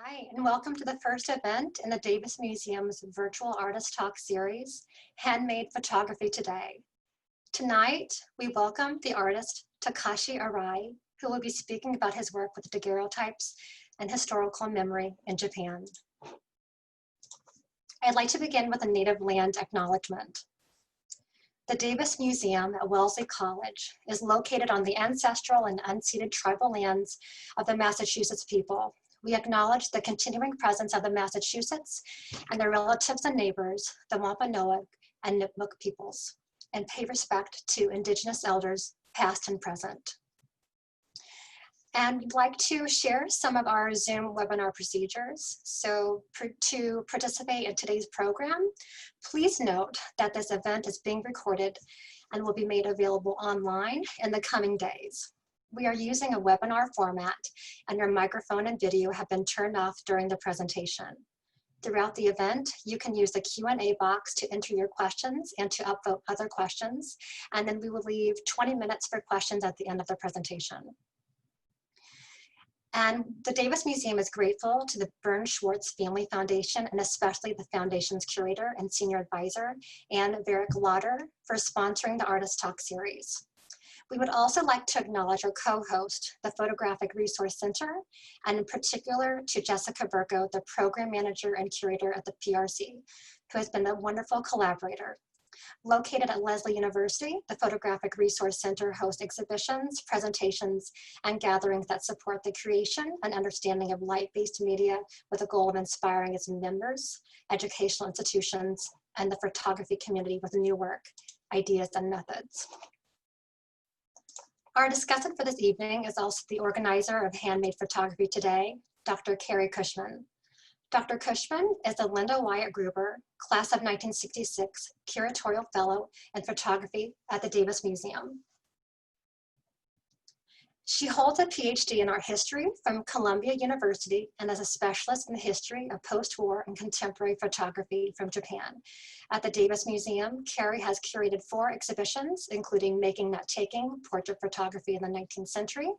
Hi, and welcome to the first event in the Davis Museum's virtual artist talk series, Handmade Photography Today. Tonight, we welcome the artist Takashi Arai, who will be speaking about his work with daguerreotypes and historical memory in Japan. I'd like to begin with a native land acknowledgement. The Davis Museum at Wellesley College is located on the ancestral and unceded tribal lands of the Massachusetts people. We acknowledge the continuing presence of the Massachusetts and their relatives and neighbors, the Wampanoag and Nipmuc peoples, and pay respect to Indigenous elders, past and present. And we'd like to share some of our Zoom webinar procedures. So to participate in today's program, please note that this event is being recorded and will be made available online in the coming days. We are using a webinar format, and your microphone and video have been turned off during the presentation. Throughout the event, you can use the Q&A box to enter your questions and to upvote other questions, and then we will leave 20 minutes for questions at the end of the presentation. And the Davis Museum is grateful to the Byrne-Schwartz Family Foundation, and especially the foundation's curator and senior advisor, Anne Varick Lauder, for sponsoring the Artist Talk series. We would also like to acknowledge our co-host, the Photographic Resource Center, and in particular to Jessica Burko, the Program Manager and Curator at the PRC, who has been a wonderful collaborator. Located at Lesley University, the Photographic Resource Center hosts exhibitions, presentations, and gatherings that support the creation and understanding of light-based media with the goal of inspiring its members, educational institutions, and the photography community with new work, ideas, and methods. Our discussant for this evening is also the organizer of Handmade Photography Today, Dr. Carrie Cushman. Dr. Cushman is the Linda Wyatt Gruber, class of 1966, Curatorial Fellow in Photography at the Davis Museum. She holds a PhD in art history from Columbia University and is a specialist in the history of post-war and contemporary photography from Japan. At the Davis Museum, Carrie has curated 4 exhibitions, including Making Not Taking, Portrait Photography in the 19th Century,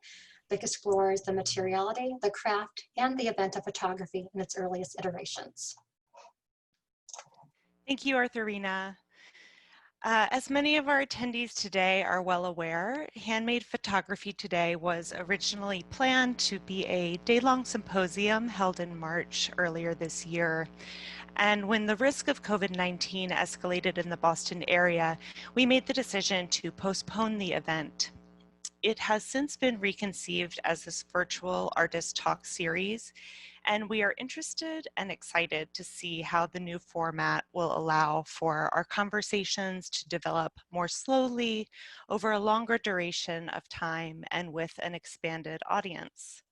that explores the materiality, the craft, and the event of photography in its earliest iterations. Thank you, Arthurina. As many of our attendees today are well aware, Handmade Photography Today was originally planned to be a day-long symposium held in March earlier this year. And when the risk of COVID-19 escalated in the Boston area, we made the decision to postpone the event. It has since been reconceived as this virtual artist talk series, and we are interested and excited to see how the new format will allow for our conversations to develop more slowly over a longer duration of time and with an expanded audience.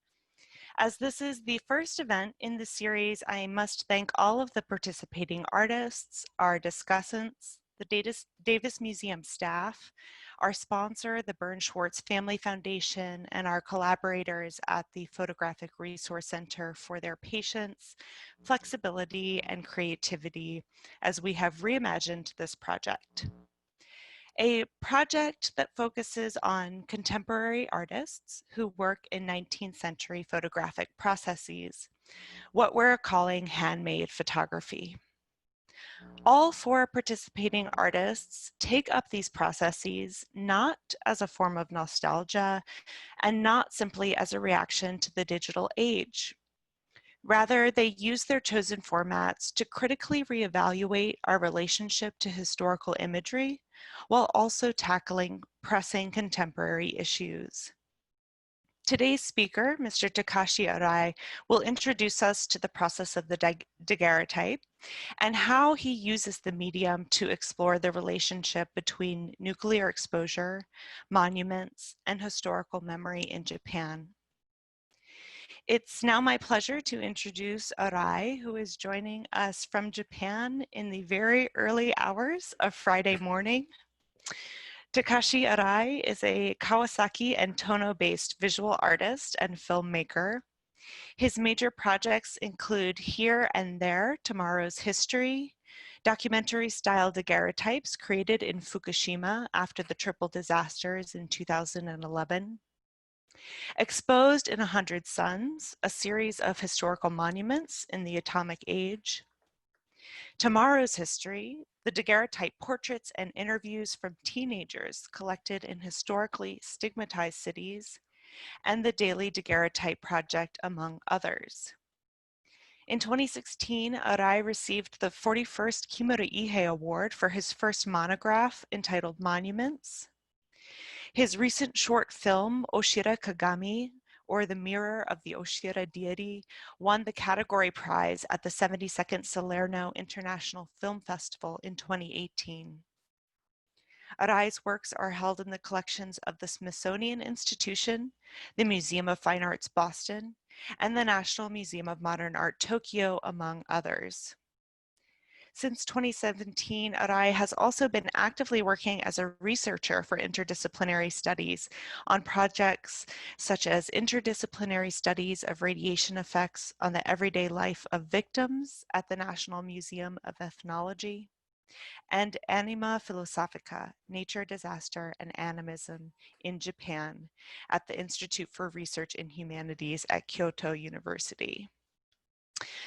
As this is the first event in the series, I must thank all of the participating artists, our discussants, the Davis Museum staff, our sponsor, the Byrne-Schwartz Family Foundation, and our collaborators at the Photographic Resource Center for their patience, flexibility, and creativity as we have reimagined this project. A project that focuses on contemporary artists who work in 19th century photographic processes, what we're calling handmade photography. All 4 participating artists take up these processes not as a form of nostalgia and not simply as a reaction to the digital age. Rather, they use their chosen formats to critically reevaluate our relationship to historical imagery while also tackling pressing contemporary issues. Today's speaker, Mr. Takashi Arai, will introduce us to the process of the daguerreotype and how he uses the medium to explore the relationship between nuclear exposure, monuments, and historical memory in Japan. It's now my pleasure to introduce Arai, who is joining us from Japan in the very early hours of Friday morning. Takashi Arai is a Kawasaki and Tono-based visual artist and filmmaker. His major projects include Here and There, Tomorrow's History, documentary-style daguerreotypes created in Fukushima after the triple disasters in 2011, Exposed in 100 Suns, a series of historical monuments in the atomic age. Tomorrow's History, the daguerreotype portraits and interviews from teenagers collected in historically stigmatized cities, and the Daily Daguerreotype Project, among others. In 2016, Arai received the 41st Kimura Ihei Award for his first monograph entitled Monuments. His recent short film, Oshira Kagami, or The Mirror of the Oshira Deity, won the category prize at the 72nd Salerno International Film Festival in 2018. Arai's works are held in the collections of the Smithsonian Institution, the Museum of Fine Arts Boston, and the National Museum of Modern Art Tokyo, among others. Since 2017, Arai has also been actively working as a researcher for interdisciplinary studies on projects such as interdisciplinary studies of radiation effects on the everyday life of victims at the National Museum of Ethnology, and Anima Philosophica, Nature, Disaster, and Animism in Japan at the Institute for Research in Humanities at Kyoto University.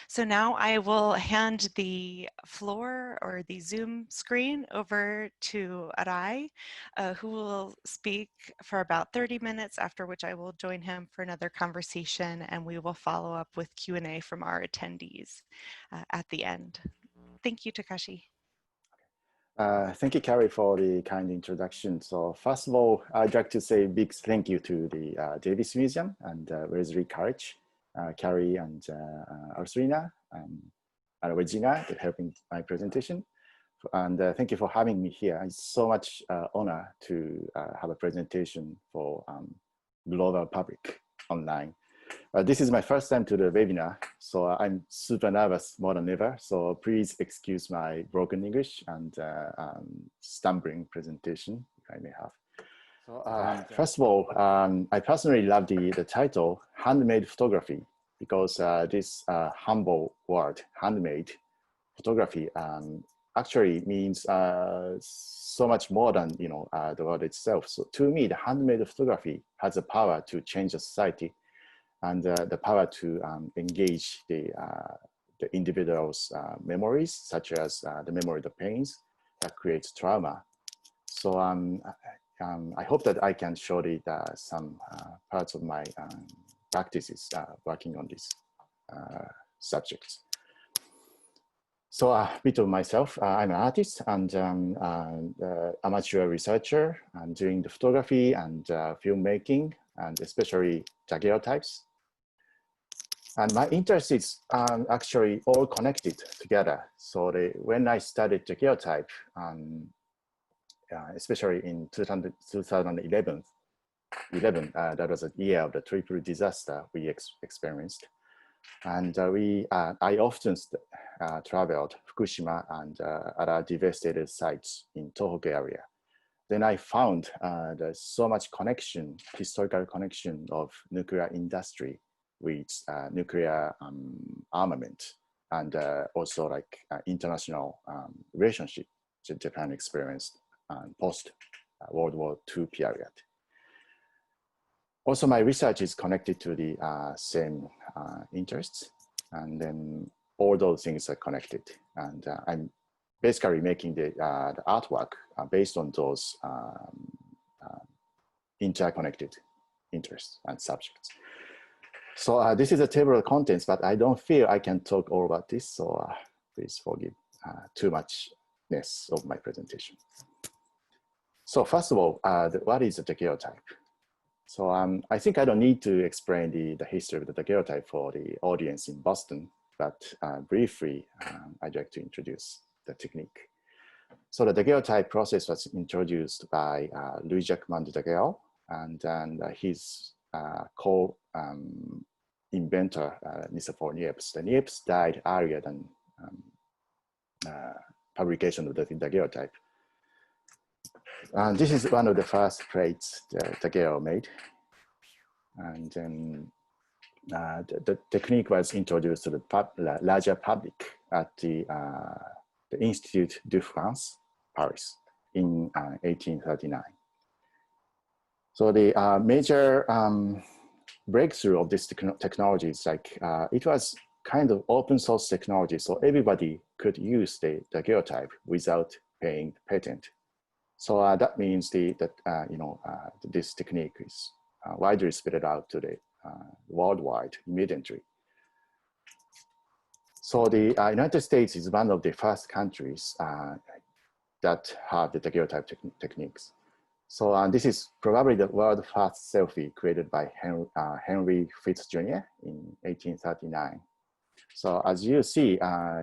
So now I will hand the floor or the Zoom screen over to Arai, who will speak for about 30 minutes, after which I will join him for another conversation, and we will follow up with Q&A from our attendees at the end. Thank you, Takashi. Thank you, Carrie, for the kind introduction. So first of all, I'd like to say a big thank you to the Davis Museum and Wesley College, Carrie and Arsurina and Regina for helping my presentation. And thank you for having me here. It's so much honor to have a presentation for global public online. This is my first time to the webinar, so I'm super nervous more than ever. So please excuse my broken English and stumbling presentation if I may have. So first of all, I personally love the title Handmade Photography, because this humble word, handmade photography, actually means so much more than the word itself. So to me, the handmade photography has the power to change the society, and the power to engage the individual's memories, such as the memory of the pains that creates trauma. So I hope that I can show some parts of my practices working on these subjects. So a bit of myself, I'm an artist and amateur researcher, and doing the photography and filmmaking, and especially daguerreotypes. And my interest is actually all connected together. So when I studied daguerreotype, especially in 2011, that was a year of the triple disaster we experienced. And I often traveled Fukushima and other devastated sites in Tohoku area. Then I found there's so much connection, historical connection of nuclear industry with nuclear armament, and also like international relationship that Japan experienced post World War II period. Also, my research is connected to the same interests, and then all those things are connected. And I'm basically making the artwork based on those interconnected interests and subjects. So this is a table of contents, but I don't feel I can talk all about this, so please forgive too muchness of my presentation. So first of all, what is a daguerreotype? So I think I don't need to explain the history of the daguerreotype for the audience in Boston, but briefly, I'd like to introduce the technique. So the daguerreotype process was introduced by Louis-Jacques de Daguerre, and his co-inventor, Nicephore Niepce. The Niepce died earlier than publication of the daguerreotype. And this is one of the first plates that Daguerre made. And then the technique was introduced to the larger public at the Institut de France, Paris, in 1839. So the major breakthrough of this technology is like, it was kind of open source technology, so everybody could use the daguerreotype without paying patent. So that means this technique is widely spread out to the worldwide immediately. So the United States is one of the first countries that have the daguerreotype techniques. So this is probably the world's first selfie created by Henry Fitz Jr. in 1839. So as you see,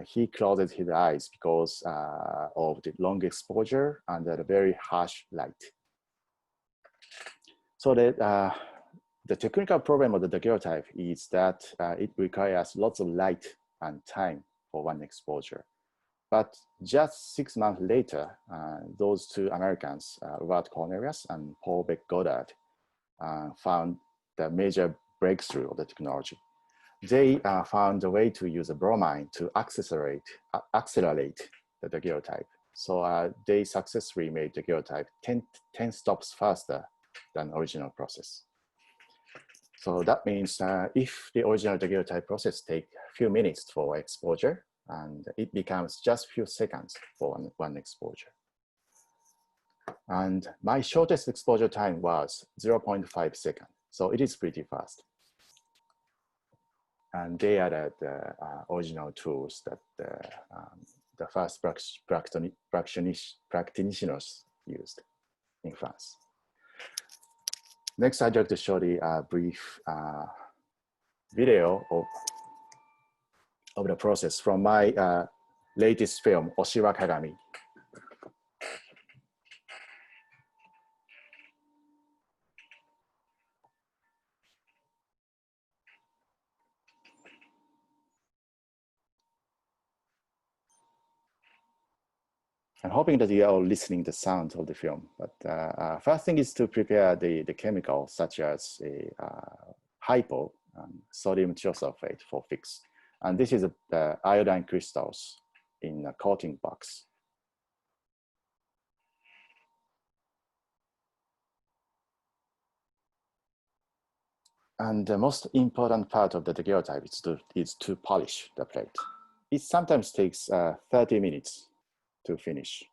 he closes his eyes because of the long exposure and the very harsh light. So the technical problem of the daguerreotype is that it requires lots of light and time for one exposure. But just 6 months later, those two Americans, Robert Cornelius and Paul Beck Goddard, found the major breakthrough of the technology. They found a way to use a bromine to accelerate the daguerreotype. So they successfully made the daguerreotype 10 stops faster than original process. So that means if the original daguerreotype process takes a few minutes for exposure, and it becomes just a few seconds for one exposure. And my shortest exposure time was 0.5 seconds. So it is pretty fast. And they are the original tools that the first practitioners used in France. Next, I'd like to show the brief video of the process from my latest film, Oshiwa Kagami. I'm hoping that you are all listening to the sound of the film, but first thing is to prepare the chemicals such as a hypo, sodium thiosulfate for fix. And this is the iodine crystals in a coating box. And the most important part of the daguerreotype is to polish the plate. It sometimes takes 30 minutes to finish.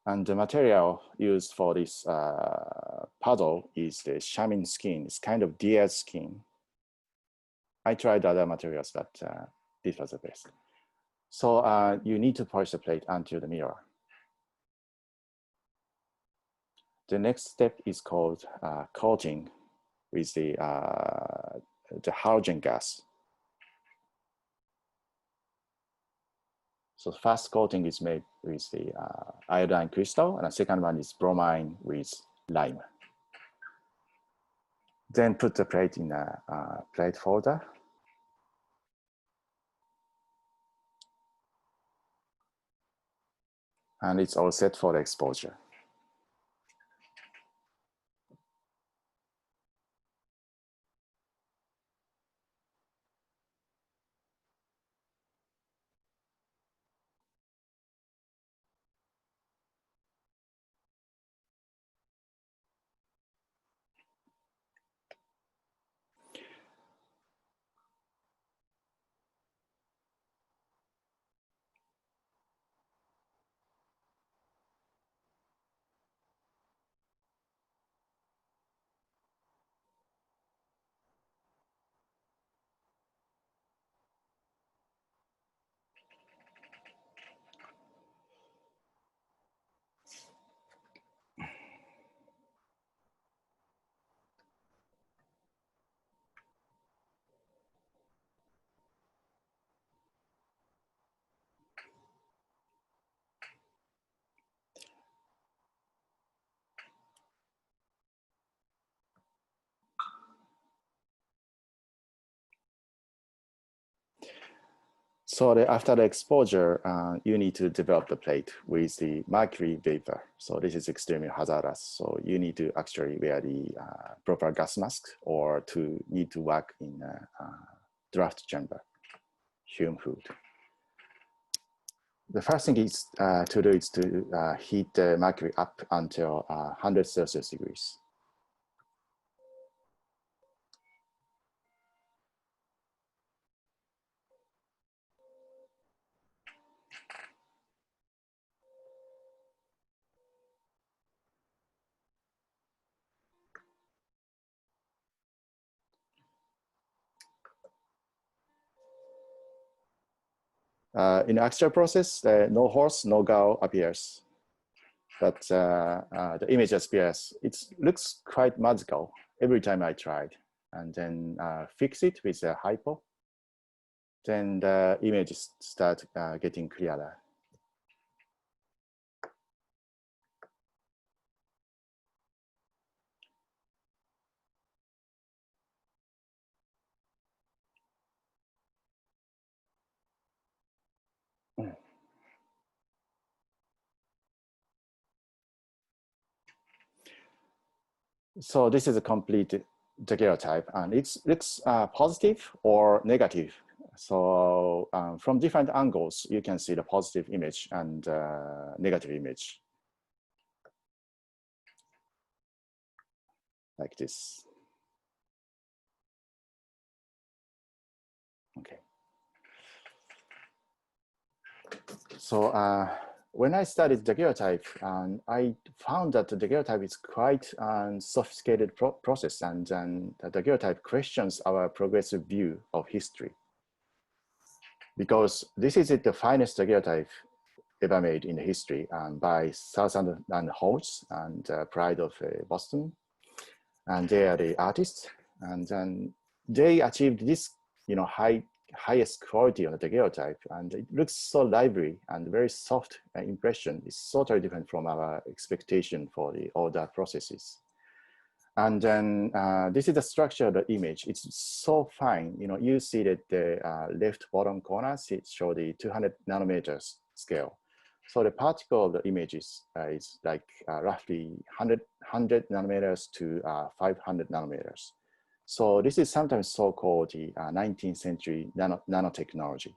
And the material used for this puddle is the chamois skin. It's kind of deer skin. I tried other materials, but this was the best. So you need to polish the plate until the mirror. The next step is called coating with the halogen gas. So first coating is made with the iodine crystal, and the second one is bromine with lime. Then put the plate in a plate folder. And it's all set for the exposure. So after the exposure, you need to develop the plate with the mercury vapor. So this is extremely hazardous. So you need to actually wear the proper gas mask or need to work in a draft chamber, fume hood. the first thing is to do is to heat the mercury up until 100 Celsius degrees. In the extra process, no horse, no cow appears. But the image appears. It looks quite magical every time I tried. And then fix it with a hypo. Then the images start getting clearer. So this is a complete daguerreotype, and it looks positive or negative. So from different angles, you can see the positive image and negative image, like this. Okay. So when I studied daguerreotype, I found that the daguerreotype is quite a sophisticated process, and the daguerreotype questions our progressive view of history. Because this is the finest daguerreotype ever made in history by Southern and Holtz and Pride of Boston. And they are the artists. And then they achieved this, highest quality of the daguerreotype, and it looks so lively and very soft impression. It's totally different from our expectation for the older processes. And then this is the structure of the image. It's so fine. You see that the left bottom corners, it shows the 200 nanometers scale. So the particle of the image is like roughly 100 nanometers to 500 nanometers. So this is sometimes so-called the 19th century nanotechnology.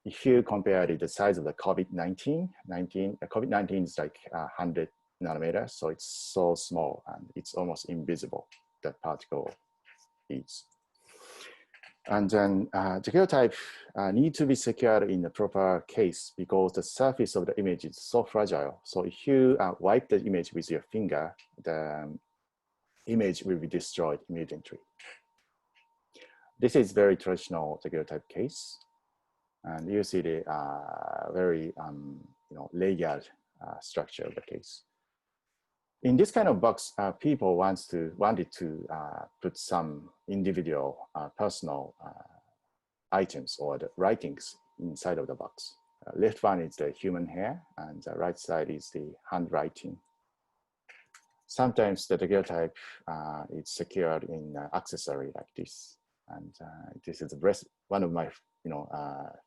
If you compare the size of the COVID-19, COVID-19 is like 100 nanometers, so it's so small and it's almost invisible, that particle is. And then daguerreotype need to be secured in the proper case because the surface of the image is so fragile. So if you wipe the image with your finger, the image will be destroyed immediately. This is very traditional daguerreotype case. And you see the very layered structure of the case. In this kind of box, people wanted to put some individual personal items or the writings inside of the box. Left one is the human hair, and the right side is the handwriting. Sometimes the daguerreotype is secured in accessory like this, and this is one of my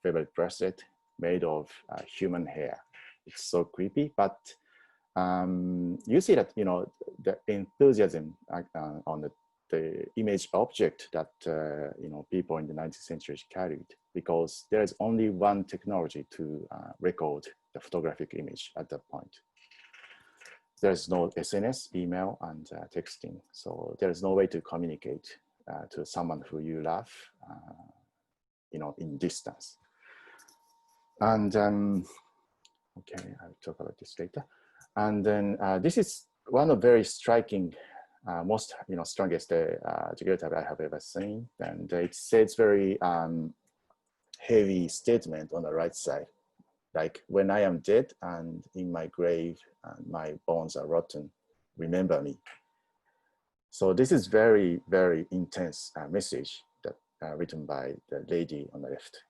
favorite bracelet made of human hair. It's so creepy, but you see that the enthusiasm on the image object that people in the 19th century carried, because there is only one technology to record the photographic image at that point. There's no SNS, email, and texting, so there is no way to communicate to someone who you love, in distance. And okay, I'll talk about this later. And then this is one of very striking, most strongest daguerreotype I have ever seen. And it says very heavy statement on the right side, like, when I am dead and in my grave and my bones are rotten, remember me. So this is very, very intense message that written by the lady on the left.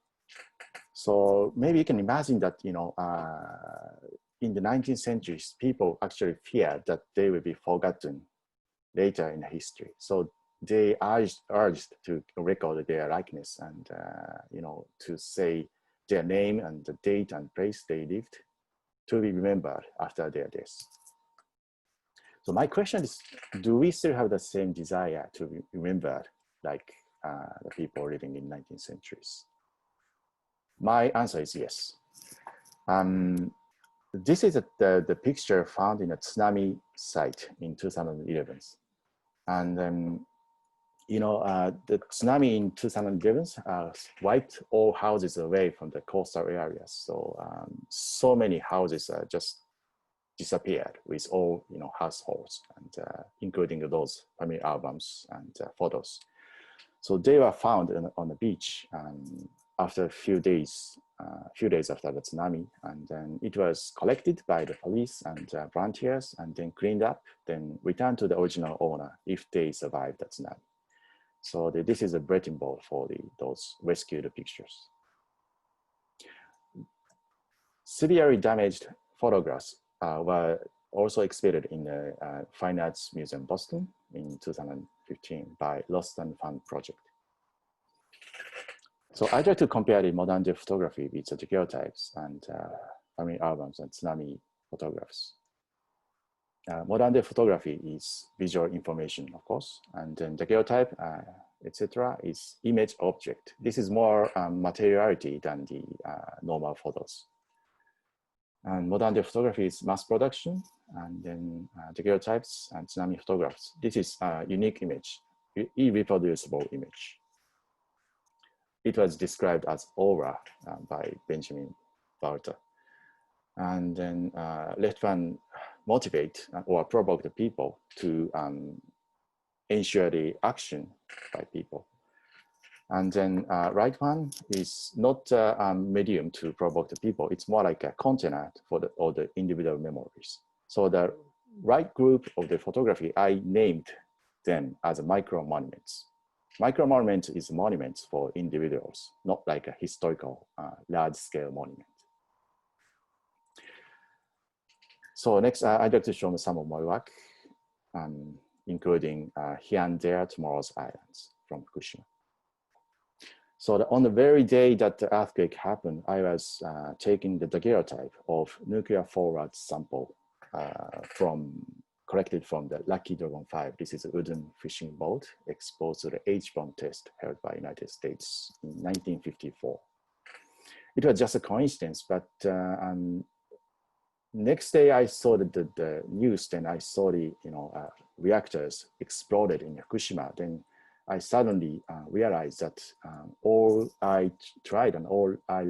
So maybe you can imagine that, in the 19th century, people actually feared that they will be forgotten later in history. So they urged to record their likeness and, to say their name and the date and place they lived to be remembered after their death. So my question is, do we still have the same desire to be remembered like the people living in 19th centuries? My answer is yes. This is the picture found in a tsunami site in 2011. And the tsunami in 2011 wiped all houses away from the coastal areas. So many houses just disappeared with all households, and including those family albums and photos. So they were found on the beach after a few days after the tsunami, and then it was collected by the police and volunteers, and then cleaned up, then returned to the original owner if they survived the tsunami. So this is a breaking ball for those rescued pictures. Severely damaged photographs were also exhibited in the Fine Arts Museum, Boston in 2015 by Lost and Found Project. So I try to compare the modern day photography with the daguerreotypes and family albums and tsunami photographs. Modern day photography is visual information, of course, and then daguerreotype, etc., is image object. This is more materiality than the normal photos. And modern day photography is mass production, and then daguerreotypes and tsunami photographs. This is a unique image, irreproducible image. It was described as aura by Benjamin Walter. And then left one motivate or provoke the people to ensure the action by people. And then right one is not a medium to provoke the people. It's more like a container for all the individual memories. So the right group of the photography, I named them as micro monuments. Micro monument is monuments for individuals, not like a historical large scale monument. So next, I'd like to show some of my work, including Here and There, Tomorrow's Islands from Fukushima. So on the very day that the earthquake happened, I was taking the daguerreotype of nuclear forward sample collected from the Lucky Dragon 5. This is a wooden fishing boat exposed to the H-bomb test held by United States in 1954. It was just a coincidence, but next day I saw the news, then I saw the reactors exploded in Fukushima. Then I suddenly realized that all I tried and all I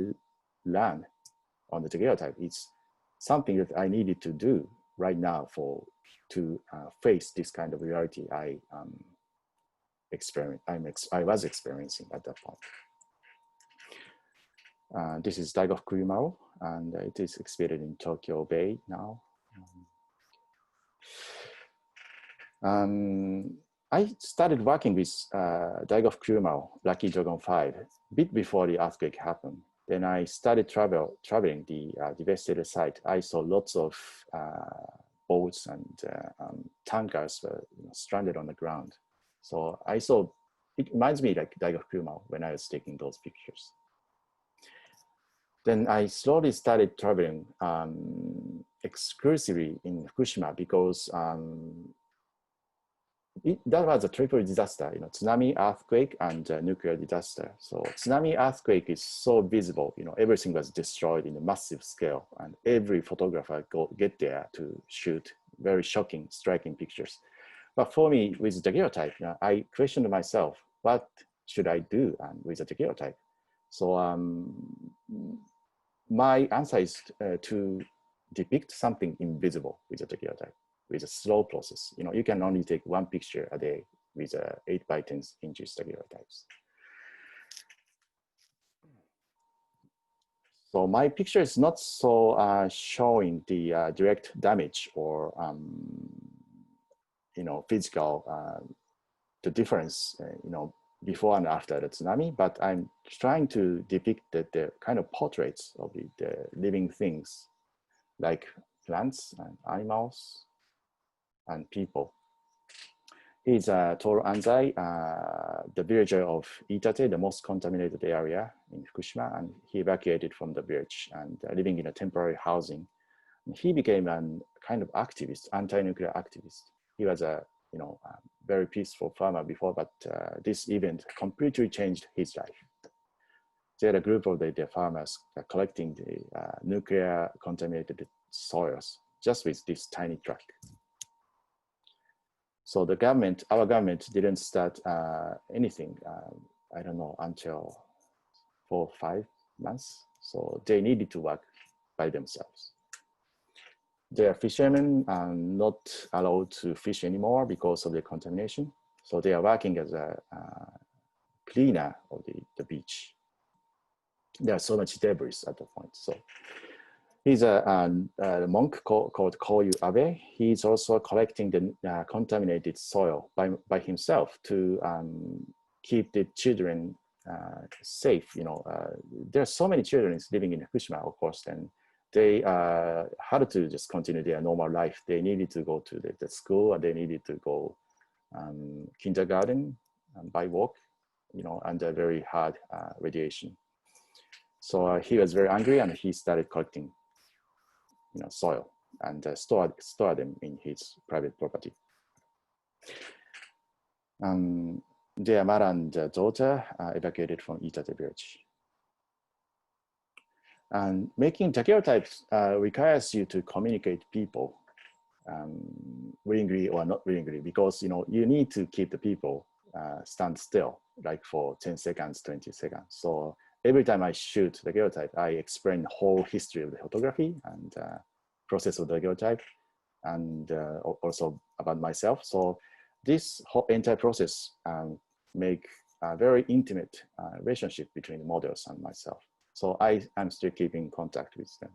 learned on the daguerreotype is something that I needed to do right now to face this kind of reality I was experiencing at that point. This is Daigo Kurumaro, and it is exhibited in Tokyo Bay now. I started working with Daigo Kurumaro, Lucky Dragon 5, a bit before the earthquake happened. Then I started traveling the devastated site. I saw lots of boats and tankers were stranded on the ground. So I saw, it reminds me like Daigo Kurumaro when I was taking those pictures. Then I slowly started traveling exclusively in Fukushima because that was a triple disaster, tsunami, earthquake, and nuclear disaster. So tsunami, earthquake is so visible, everything was destroyed in a massive scale, and every photographer get there to shoot very shocking, striking pictures. But for me, with daguerreotype, I questioned myself, what should I do with a daguerreotype? So my answer is to depict something invisible with a daguerreotype, with a slow process. You can only take one picture a day with 8 by 10 inches daguerreotypes. So my picture is not so showing the direct damage or physical the difference before and after the tsunami, but I'm trying to depict the kind of portraits of the living things like plants and animals and people. He's Toru Anzai, the villager of Iitate, the most contaminated area in Fukushima, and he evacuated from the village and living in a temporary housing. And he became a kind of activist, anti-nuclear activist. He was a very peaceful farmer before, but this event completely changed his life. they had a group of the farmers collecting the nuclear contaminated soils just with this tiny truck. So the government, our government didn't start anything, I don't know, until 4 or 5 months. So they needed to work by themselves. Their fishermen are not allowed to fish anymore because of the contamination. So they are working as a cleaner of the beach. There's so much debris at the point. So he's a monk called Koyu Abe. He's also collecting the contaminated soil by himself to keep the children safe. You know, there are so many children living in Fukushima, of course, and they had to just continue their normal life. They needed to go to the school, and they needed to go kindergarten by walk, you know, under very hard radiation. So he was very angry, and he started collecting, you know, soil and store them in his private property. Their mother and daughter evacuated from Itate village. And making daguerreotypes requires you to communicate people willingly or not willingly, because, you know, you need to keep the people stand still, like for 10 seconds, 20 seconds. So every time I shoot the daguerreotype, I explain the whole history of the photography and process of the daguerreotype, and also about myself. So this whole entire process make a very intimate relationship between the models and myself. So I'm still keeping contact with them.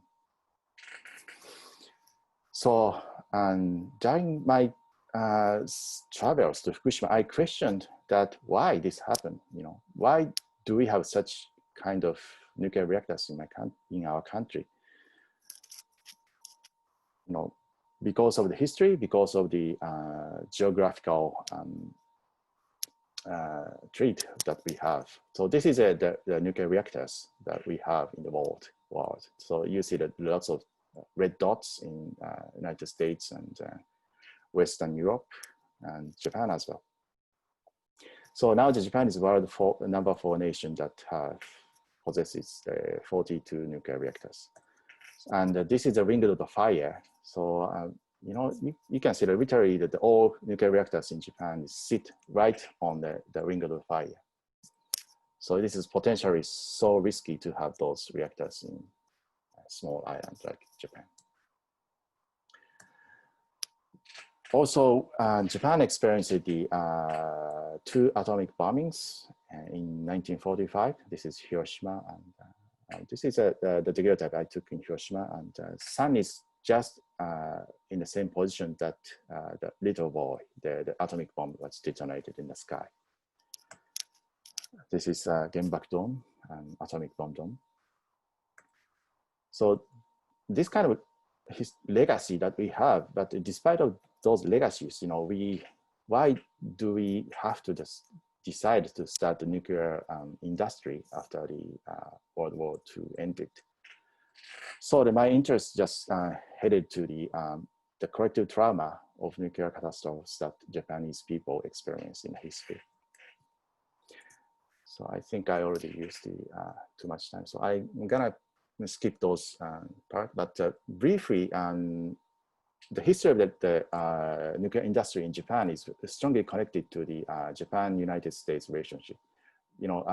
So during my travels to Fukushima, I questioned that why this happened. You know, why do we have such kind of nuclear reactors in our country? You know, because of the history, because of the geographical trait that we have. So this is the nuclear reactors that we have in the world. So you see that lots of red dots in United States and Western Europe and Japan as well. So now Japan is the world number 4 nation that possesses 42 nuclear reactors. And this is the ring of the fire. So you know, you can see that literally that all nuclear reactors in Japan sit right on the ring of the fire. So this is potentially so risky to have those reactors in a small island like Japan. Also, Japan experienced the 2 atomic bombings in 1945. This is Hiroshima, and this is the daguerreotype I took in Hiroshima, and sun is just in the same position that the little boy, the atomic bomb was detonated in the sky. This is Genbaku Dome, atomic bomb dome. So this kind of legacy that we have, but despite of those legacies, you know, why do we have to just decide to start the nuclear industry after the World War II ended? So my interest just headed to the collective trauma of nuclear catastrophes that Japanese people experience in history. So I think I already used too much time. So I'm gonna skip those part, but briefly, the history of the nuclear industry in Japan is strongly connected to the Japan-United States relationship. You know,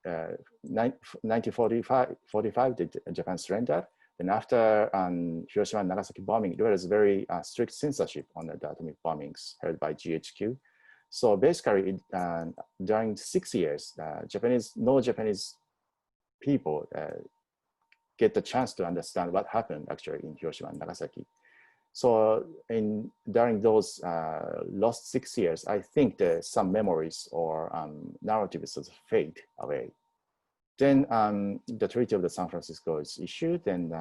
1945, Japan surrendered. And after Hiroshima and Nagasaki bombing, there was very strict censorship on the atomic bombings held by GHQ. So basically, during 6 years, no Japanese people get the chance to understand what happened actually in Hiroshima and Nagasaki. So during those lost 6 years, I think some memories or narratives sort of fade away. Then the Treaty of the San Francisco is issued, and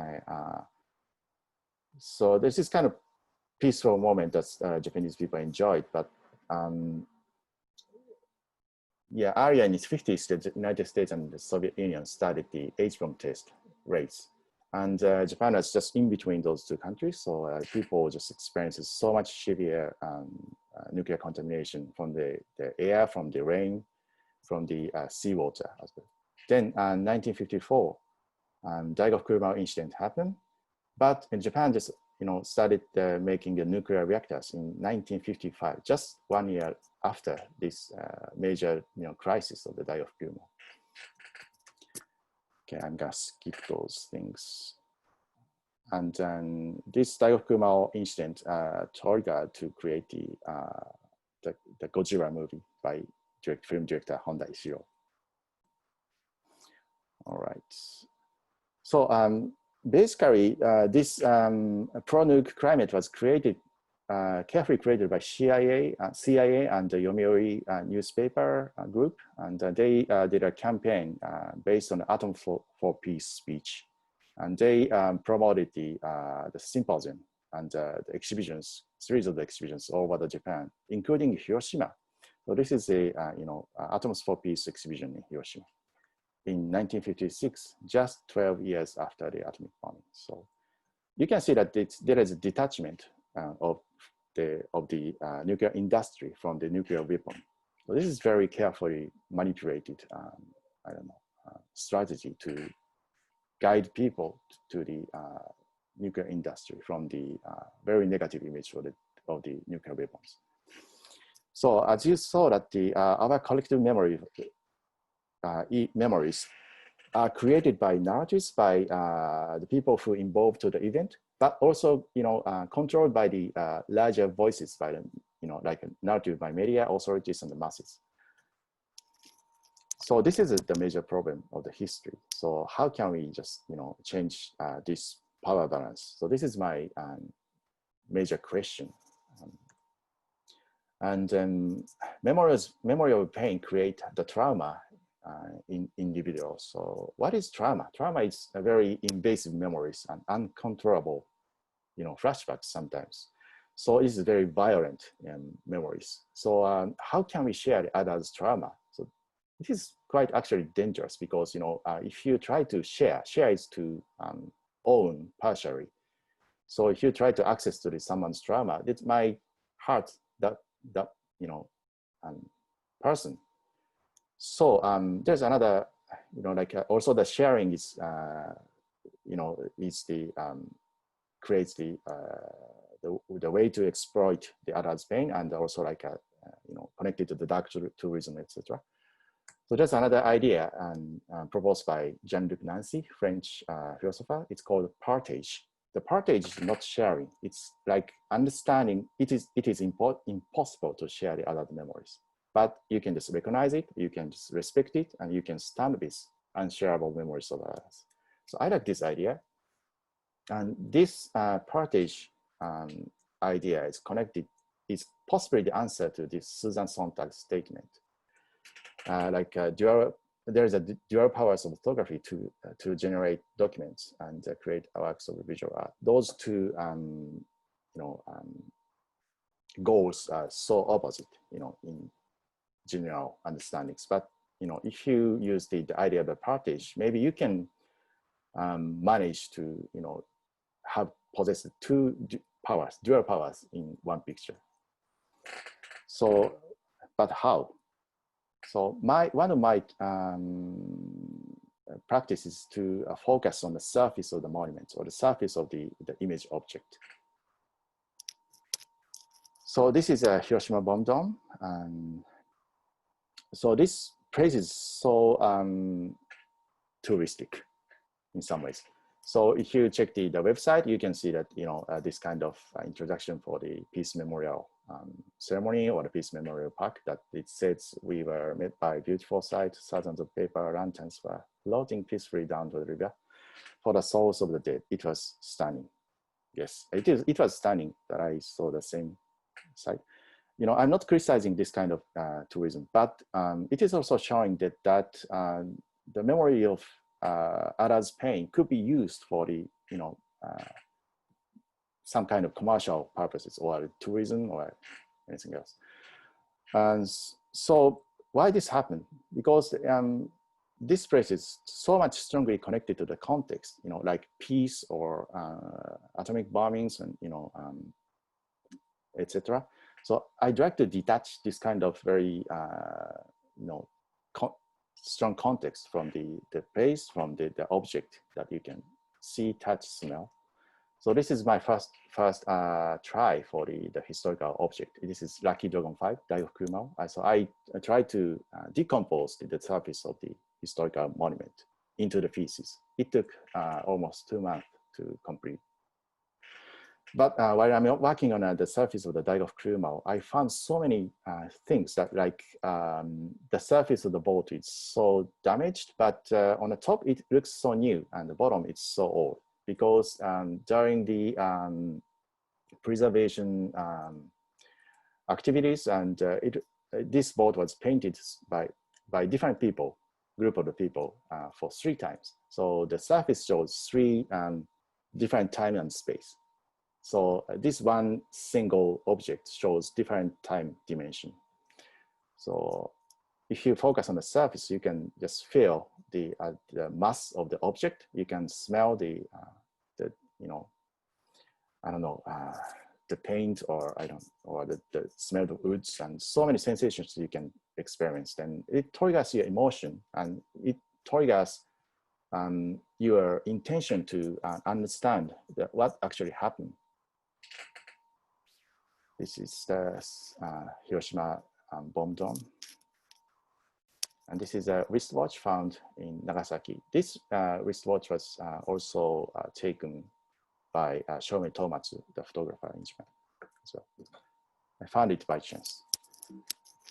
so there's this kind of peaceful moment that Japanese people enjoyed. But yeah, earlier in the 50s, the United States and the Soviet Union started the H-bomb test race. And Japan was just in between those 2 countries. So people just experiences so much severe nuclear contamination from the air, from the rain, from the seawater as well. Then 1954, Daigo-Fukushima incident happened. But in Japan, just started making the nuclear reactors in 1955, just 1 year after this major crisis of the Daigo-Fukushima. Okay, I'm gonna skip those things. And then this Daigo-Fukushima incident triggered to create the Godzilla movie by film director Honda Ishiro. All right. So basically, this pro-nuke climate was created, carefully created by CIA and the Yomiuri newspaper group, and they did a campaign based on the Atom for Peace speech, and they promoted the symposium and the exhibitions, series of the exhibitions all over Japan, including Hiroshima. So this is a Atoms for Peace exhibition in Hiroshima in 1956, just 12 years after the atomic bombing. So you can see that there is a detachment of the nuclear industry from the nuclear weapon. So this is very carefully manipulated, strategy to guide people to the nuclear industry from the very negative image of the nuclear weapons. So as you saw that our collective memories are created by narratives by the people who involved to the event, but also controlled by the larger voices by the like a narrative by media, authorities, and the masses. So this is the major problem of the history. So how can we just change this power balance? So this is my major question. And memory of pain create the trauma in individuals. So what is trauma? Trauma is a very invasive memories and uncontrollable, flashbacks sometimes. So it is very violent memories. So how can we share the others' trauma? So it is quite actually dangerous because if you try to share is to own partially. So if you try to access to someone's trauma, it might hurt that person. So there's another, also the sharing is, is the creates the way to exploit the other's pain, and also connected to the dark tourism, etc. So there's another idea proposed by Jean-Luc Nancy, French philosopher. It's called partage. The partage is not sharing. It's like understanding. It is impossible to share the other memories. But you can just recognize it, you can just respect it, and you can stand with unshareable memories of others. So I like this idea. And this partage idea is connected, is possibly the answer to this Susan Sontag's statement. There is a dual powers of photography to generate documents and create works of visual art. Those two goals are so opposite, in general understandings. But if you use the idea of a partage, maybe you can manage to possess two dual powers in one picture. So, but how? So one of my practices to focus on the surface of the monument or the surface of the image object. So this is a Hiroshima bomb dome. So this place is so touristic in some ways. So if you check the website, you can see that this kind of introduction for the Peace Memorial ceremony or the Peace Memorial Park, that it says we were met by a beautiful sight. Thousands of paper lanterns were floating peacefully down the river for the souls of the dead. It was stunning. Yes, it was stunning that I saw the same site. I'm not criticizing this kind of tourism, but it is also showing that the memory of others' pain could be used for the some kind of commercial purposes or tourism or anything else. And so why this happened? Because this place is so much strongly connected to the context, like peace or atomic bombings and etc. So I'd like to detach this kind of very strong context from the place, from the object that you can see, touch, smell. So this is my first try for the historical object. This is Lucky Dragon 5, Daigoku. So I tried to decompose the surface of the historical monument into the pieces. It took almost 2 months to complete. But while I'm working on the surface of the Daigoku, I found so many things that like the surface of the boat is so damaged, but on the top it looks so new and the bottom it's so old because during the preservation activities and this boat was painted by different people, group of the people for 3 times. So the surface shows 3 different time and space. So this one single object shows different time dimension. So if you focus on the surface, you can just feel the mass of the object. You can smell the the paint or the smell of woods and so many sensations you can experience. Then it triggers your emotion and it triggers your intention to understand what actually happened. This is the Hiroshima bomb dome. And this is a wristwatch found in Nagasaki. This wristwatch was also taken by Shomei Tomatsu, the photographer in Japan. So I found it by chance.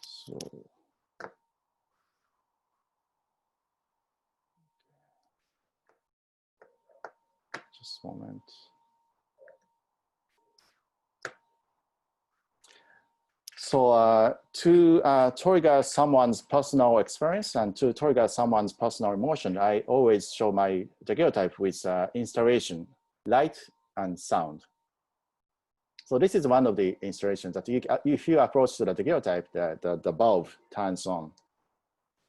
So just a moment. So to trigger someone's personal experience and to trigger someone's personal emotion, I always show my daguerreotype with installation, light and sound. So this is one of the installations that if you approach to the daguerreotype, the bulb turns on.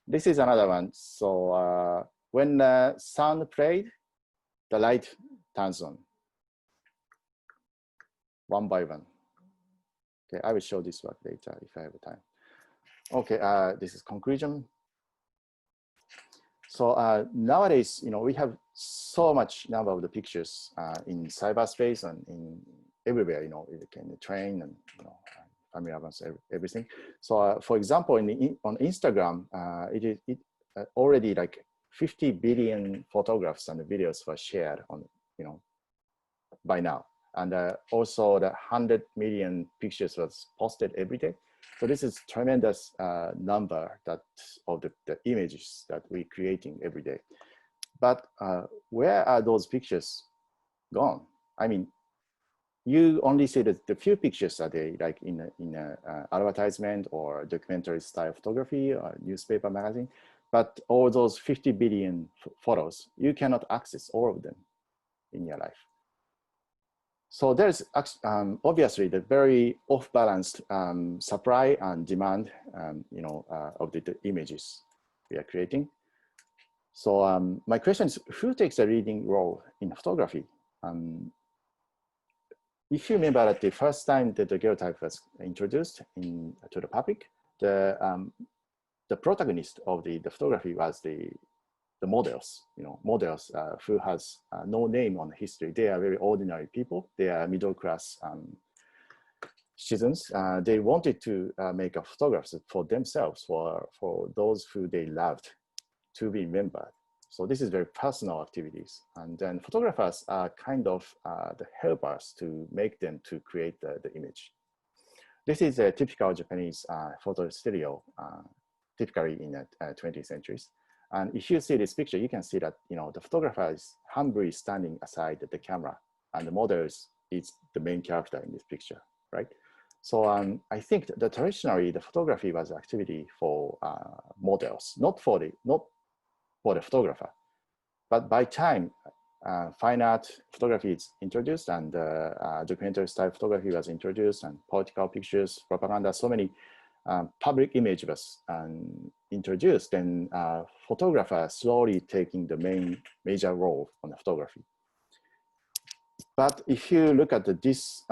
This is another one. So when the sound played, the light turns on, one by one. Okay, I will show this work later if I have time. Okay, this is conclusion. So nowadays, we have so much number of the pictures in cyberspace and in everywhere. You can train and family albums, everything. So for example, on Instagram, it already like 50 billion photographs and videos were shared on by now. And also the 100 million pictures was posted every day. So this is tremendous number of the images that we're creating every day. But where are those pictures gone? I mean, you only see the few pictures a day, like in a advertisement or documentary style photography or newspaper magazine. But all those 50 billion photos, you cannot access all of them in your life. So there's obviously the very off-balanced supply and demand, of the images we are creating. So my question is, who takes a leading role in photography? If you remember that the first time the daguerreotype was introduced to the public, the protagonist of the photography was the models, models who has no name on history. They are very ordinary people. They are middle-class citizens. They wanted to make a photographs for themselves, for those who they loved to be remembered. So this is very personal activities. And then photographers are kind of the helpers to make them to create the image. This is a typical Japanese photo studio, typically in the 20th centuries. And if you see this picture, you can see that the photographer is humbly standing aside the camera, and the model is the main character in this picture, right? So I think that traditionally the photography was activity for models, not for the photographer. But by time, fine art photography is introduced, and documentary style photography was introduced, and political pictures, propaganda, so many public image was introduced, and photographer slowly taking the major role on the photography. But if you look at this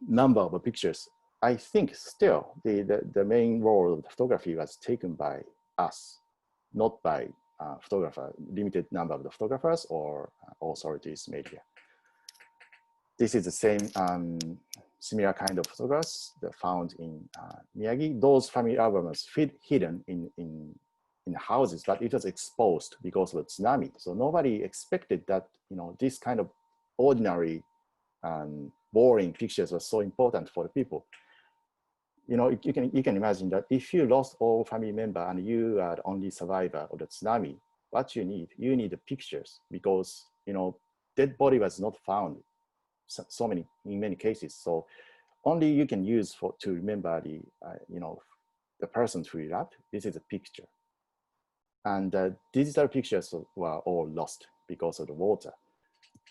number of pictures, I think still the main role of the photography was taken by us, not by photographer, limited number of the photographers or authorities, media. This is the same similar kind of photographs that found in Miyagi. Those family albums hidden in houses, but it was exposed because of the tsunami. So nobody expected that, you know, this kind of ordinary boring pictures were so important for the people. You know, you can imagine that if you lost all family member and you are the only survivor of the tsunami, what you need the pictures, because, you know, dead body was not found in many cases. So only you can use to remember the, you know, the person who you loved. This is a picture. And digital pictures were all lost because of the water.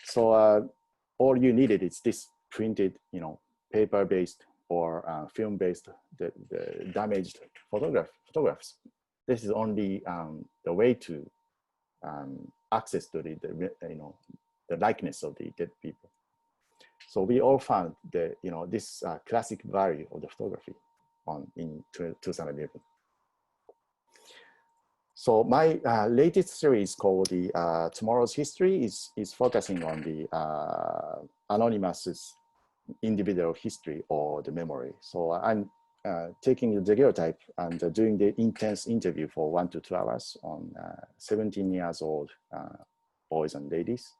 So all you needed is this printed, you know, paper-based or film-based, the damaged photographs. This is only the way to access to the you know, the likeness of the dead people. So we all found the, you know, this classic value of the photography in 2011. So my latest series called the Tomorrow's History is focusing on the anonymous individual history or the memory. So I'm taking the daguerreotype and doing the intense interview for 1 to 2 hours on 17 years old boys and ladies.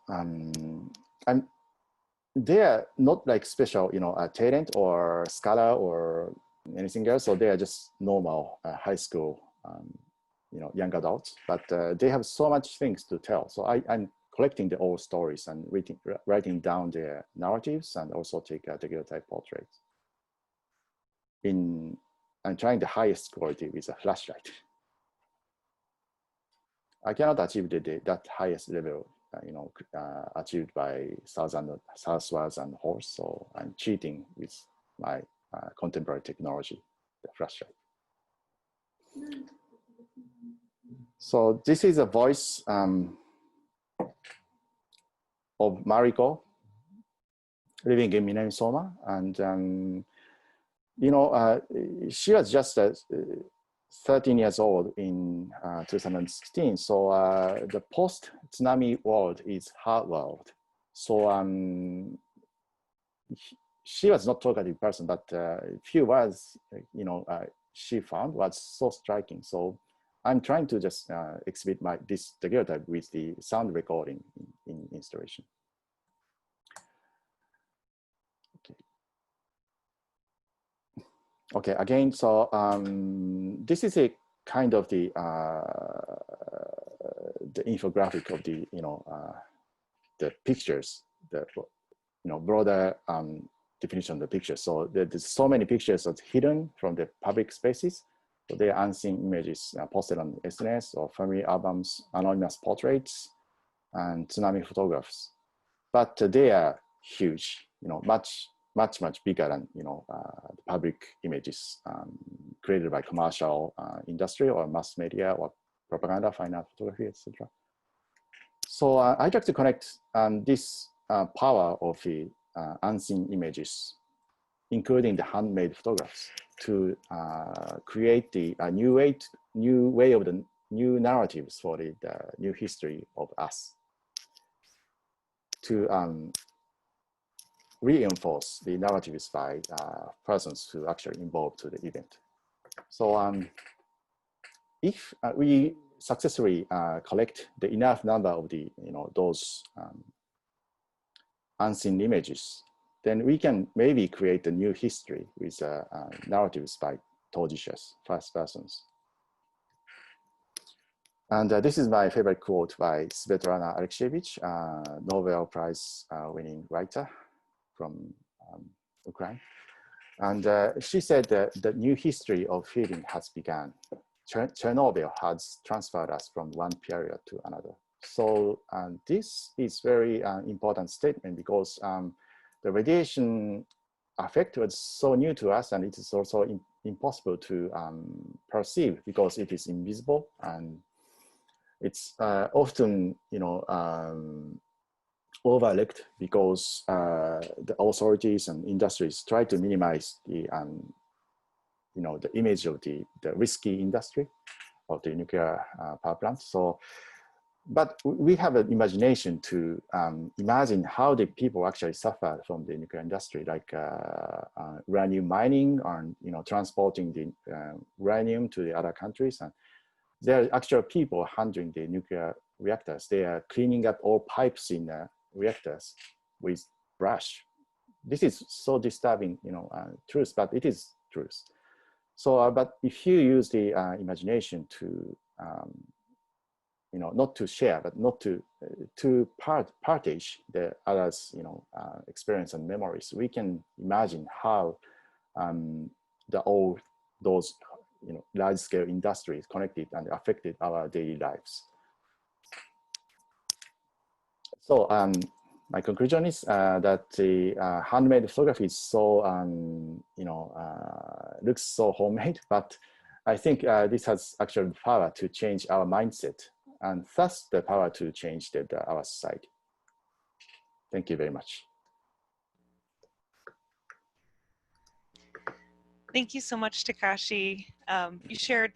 And they are not like special, you know, talent or scholar or anything else. So they are just normal high school, you know, young adults, but they have so much things to tell. So I'm collecting the old stories and writing down their narratives, and also take daguerreotype portraits. I'm trying the highest quality with a flashlight. I cannot achieve that highest level, you know, achieved by Southwards and Horse. So I'm cheating with my contemporary technology, the flashlight. So this is a voice of Mariko living in Minamisoma, and you know, she was just 13 years old in 2016. So the post-tsunami world is her world. So she was not talkative person, but few words, you know, she found was so striking. So I'm trying to just exhibit this daguerreotype with the sound recording in installation. Okay, again, so this is a kind of the infographic of the, you know, the pictures, the, you know, broader definition of the pictures. So there's so many pictures that's hidden from the public spaces. So they are unseen images posted on SNS or family albums, anonymous portraits, and tsunami photographs. But they are huge, you know, much bigger than, you know, the public images created by commercial industry or mass media or propaganda, fine art, photography, etc. So I'd like to connect this power of the unseen images, including the handmade photographs, to create the new way of the new narratives for the new history of us, to reinforce the narratives by persons who actually involved to the event. So if we successfully collect the enough number of the, you know, those unseen images, then we can maybe create a new history with narratives by Todishas, first persons. And this is my favorite quote by Svetlana Alexievich, Nobel Prize winning writer from Ukraine. And she said that the new history of healing has begun. Chernobyl has transferred us from one period to another. So this is very important statement, because the radiation effect was so new to us, and it is also impossible to perceive because it is invisible, and it's often, you know, overlooked because the authorities and industries try to minimize the the image of the risky industry of the nuclear power plant. So, but we have an imagination to imagine how the people actually suffer from the nuclear industry, like uranium mining and transporting the uranium to the other countries. And there are actual people handling the nuclear reactors. They are cleaning up all pipes in the reactors with brush. This is so disturbing, truth, but it is truth. So, but if you use the imagination to not to share, but not to partage the others, experience and memories, we can imagine how all those large-scale industries connected and affected our daily lives. So my conclusion is that the handmade photography is so looks so homemade, but I think this has actually the power to change our mindset, and thus the power to change our society. Thank you very much. Thank you so much, Takashi. You shared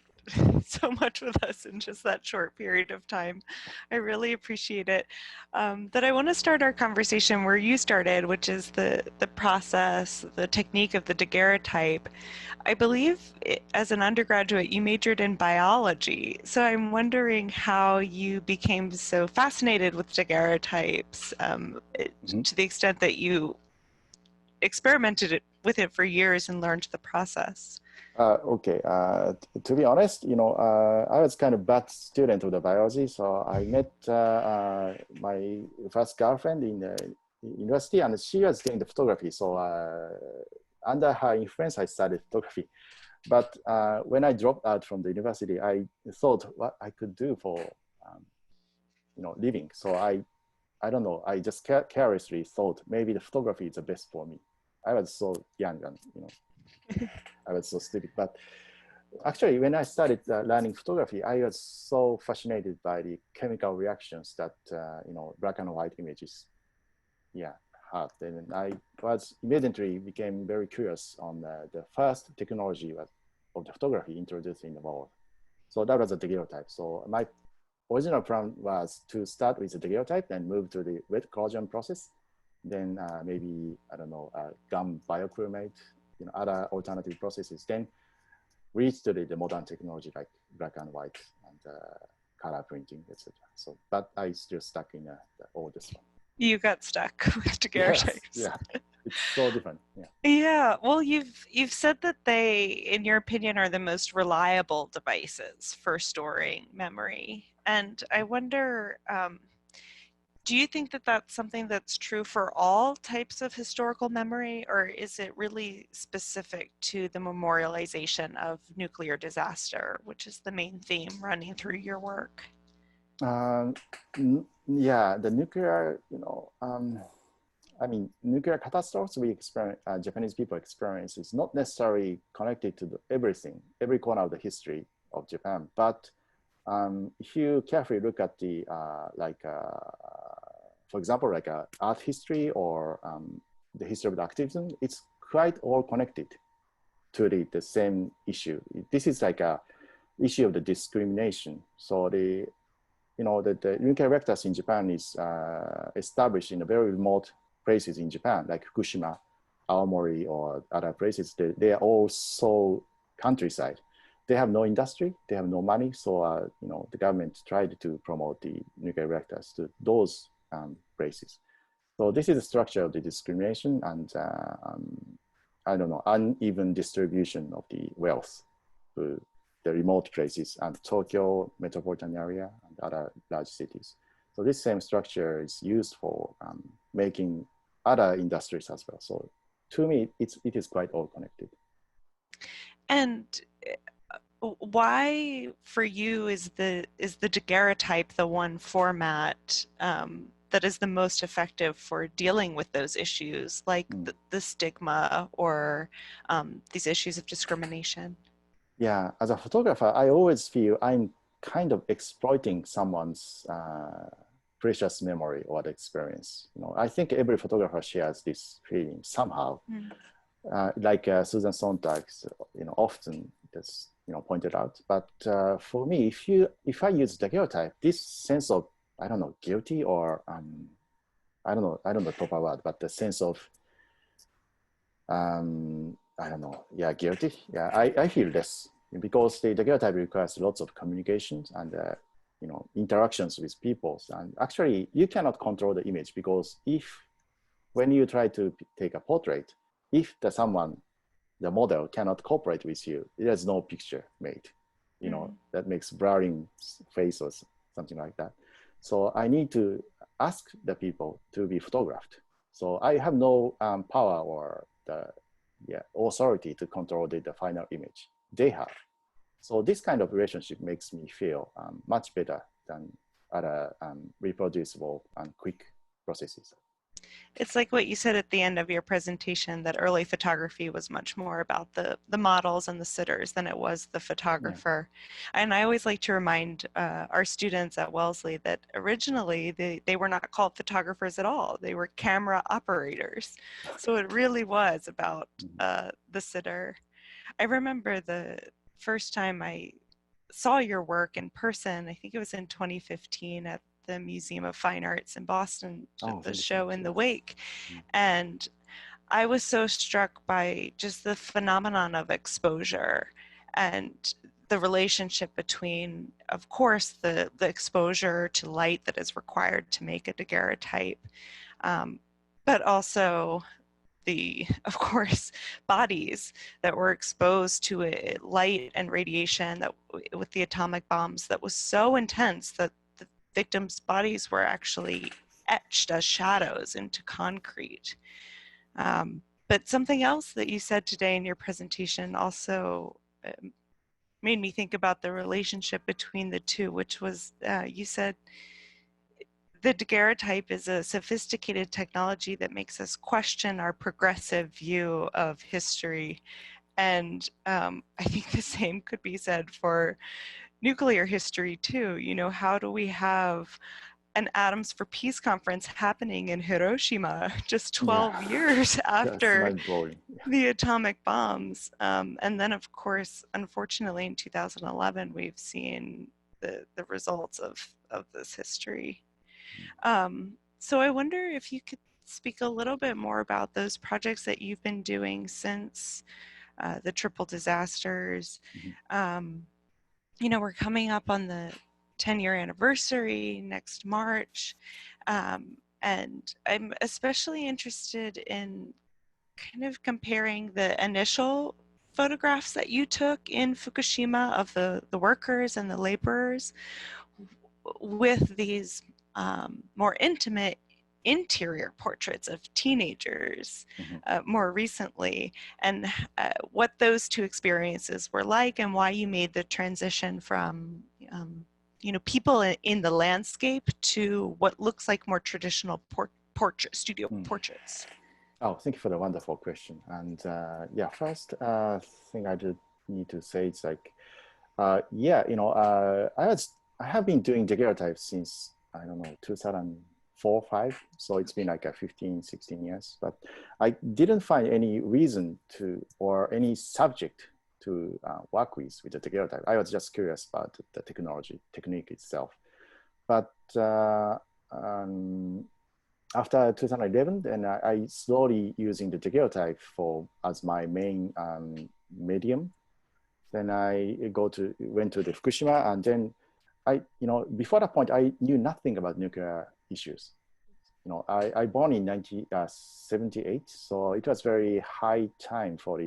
so much with us in just that short period of time. I really appreciate it. But I want to start our conversation where you started, which is the process, the technique of the daguerreotype. I believe as an undergraduate, you majored in biology. So I'm wondering how you became so fascinated with daguerreotypes to the extent that you experimented with it for years and learned the process. Okay, to be honest, I was kind of bad student of the biology, so I met my first girlfriend in the university, and she was doing the photography. So under her influence, I studied photography. But when I dropped out from the university, I thought what I could do for living. So I don't know. I just carelessly thought maybe the photography is the best for me. I was so young and I was so stupid. But actually, when I started learning photography, I was so fascinated by the chemical reactions that black and white images, had. And I was immediately became very curious on the first technology of the photography introduced in the world. So that was a daguerreotype. So my original plan was to start with the daguerreotype and move to the wet corrosion process. Then maybe, I don't know, gum biochromate, other alternative processes, then reach to the modern technology like black and white and color printing, etc. So, but I still stuck in the oldest one. You got stuck with daguerreotypes. Yes, yeah, it's so different. Yeah. Yeah. Well, you've said that they, in your opinion, are the most reliable devices for storing memory, and I wonder. Do you think that that's something that's true for all types of historical memory, or is it really specific to the memorialization of nuclear disaster, which is the main theme running through your work? Yeah, the nuclear, nuclear catastrophes we experience, Japanese people experience is not necessarily connected to everything, every corner of the history of Japan, but if you carefully look at the for example, like art history or the history of the activism, it's quite all connected to the same issue. This is like a issue of the discrimination. So the nuclear reactors in Japan is established in very remote places in Japan, like Fukushima, Aomori, or other places. They are all so countryside. They have no industry, they have no money. So, the government tried to promote the nuclear reactors to those places. So this is the structure of the discrimination and I don't know, uneven distribution of the wealth to the remote places and Tokyo metropolitan area and other large cities. So this same structure is used for making other industries as well. So to me, it is quite all connected. And why, for you, is the daguerreotype the one format that is the most effective for dealing with those issues, like the stigma or these issues of discrimination? Yeah, as a photographer, I always feel I'm kind of exploiting someone's precious memory or the experience. I think every photographer shares this feeling somehow. like Susan Sontag, often that's pointed out. But for me, if I use daguerreotype, this sense of, I don't know, guilty or I don't know the proper word, but the sense of I don't know, yeah, guilty. Yeah, I feel less because the daguerreotype requires lots of communications and interactions with people. And actually, you cannot control the image because when you try to take a portrait, if the model cannot cooperate with you, there's no picture made. That makes blurring face or something like that. So I need to ask the people to be photographed. So I have no power or the authority to control the final image. They have. So this kind of relationship makes me feel much better than other reproducible and quick processes. It's like what you said at the end of your presentation, that early photography was much more about the models and the sitters than it was the photographer. Yeah. And I always like to remind our students at Wellesley that originally they were not called photographers at all. They were camera operators. So it really was about the sitter. I remember the first time I saw your work in person, I think it was in 2015 at the Museum of Fine Arts in Boston, the show In the Wake. And I was so struck by just the phenomenon of exposure and the relationship between, of course, the exposure to light that is required to make a daguerreotype, but also of course, bodies that were exposed to light and radiation that with the atomic bombs that was so intense that the victims' bodies were actually etched as shadows into concrete. But something else that you said today in your presentation also made me think about the relationship between the two, which was you said the daguerreotype is a sophisticated technology that makes us question our progressive view of history. And I think the same could be said for nuclear history too. How do we have an Atoms for Peace conference happening in Hiroshima just 12 years after the atomic bombs? And then, of course, unfortunately, in 2011, we've seen the results of this history. So I wonder if you could speak a little bit more about those projects that you've been doing since the triple disasters. We're coming up on the 10-year anniversary next March, and I'm especially interested in kind of comparing the initial photographs that you took in Fukushima of the workers and the laborers with these more intimate interior portraits of teenagers more recently, and what those two experiences were like, and why you made the transition from people in the landscape to what looks like more traditional studio portraits. Oh, thank you for the wonderful question. And first thing I did need to say is like, I have been doing daguerreotypes since, I don't know, 2004, 5. So it's been like 15, 16 years. But I didn't find any reason or any subject to work with the daguerreotype. I was just curious about the technique itself. But after 2011, then I slowly using the daguerreotype as my main medium. Then I went to the Fukushima, and then before that point, I knew nothing about nuclear issues. I born in 1978, so it was very high time for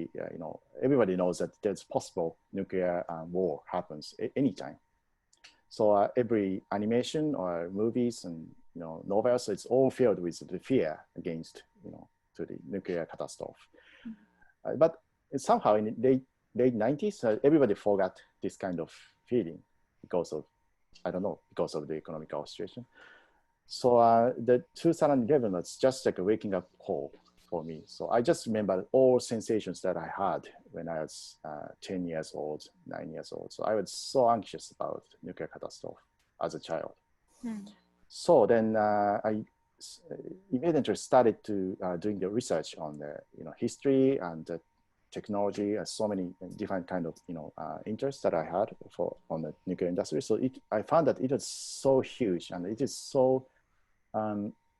everybody knows that there's possible nuclear war happens anytime. So every animation or movies and novels, it's all filled with the fear against to the nuclear catastrophe. But somehow in the late 90s, everybody forgot this kind of feeling because of the economic situation. So the 2011 was just like a waking up call for me. So I just remember all sensations that I had when I was 10 years old, 9 years old. So I was so anxious about nuclear catastrophe as a child. So then I immediately started to doing the research on the history and the technology, so many different kind of interests that I had on the nuclear industry. So I found that it is so huge and it is so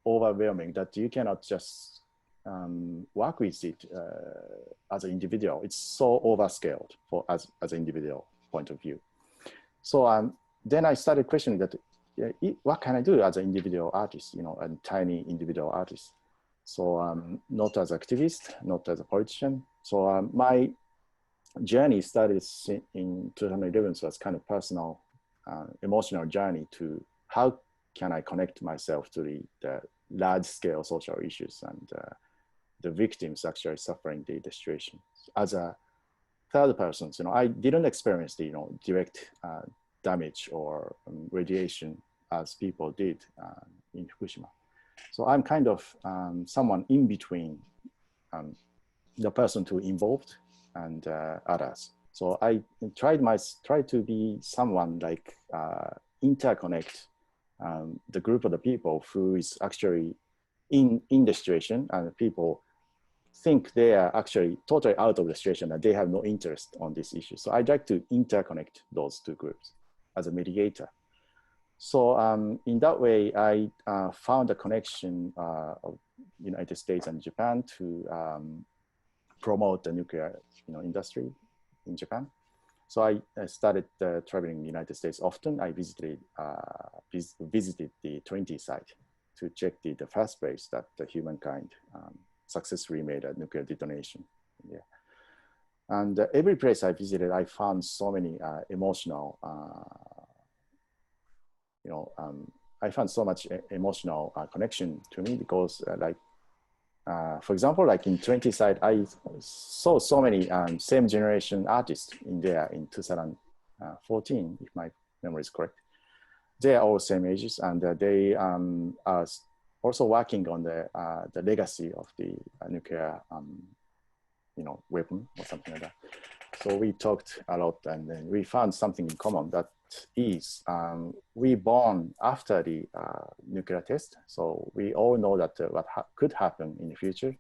overwhelming that you cannot just work with it as an individual. It's so overscaled for as an individual point of view. So then I started questioning that, what can I do as an individual artist, a tiny individual artist? So not as activist, not as a politician. So my journey started in 2011, so it's kind of personal, emotional journey to how can I connect myself to the large-scale social issues and the victims actually suffering the situation. As a third person, I didn't experience the direct damage or radiation as people did in Fukushima. So I'm kind of someone in between the person who involved and others. So I try to be someone like interconnect the group of the people who is actually in the situation, and people think they are actually totally out of the situation and they have no interest on this issue. So I'd like to interconnect those two groups as a mediator. So in that way, I found a connection of United States and Japan to promote the nuclear industry in Japan. So I started traveling the United States often. I visited the Trinity site to check the first place that the humankind successfully made a nuclear detonation. Yeah. And every place I visited, I found so many emotional, I found so much emotional connection to me because for example, like in 20 site, I saw so many same generation artists in there in 2014, if my memory is correct. They are all same ages, and they are also working on the legacy of the nuclear, weapon or something like that. So we talked a lot, and then we found something in common that is we born after the nuclear test. So we all know that what could happen in the future,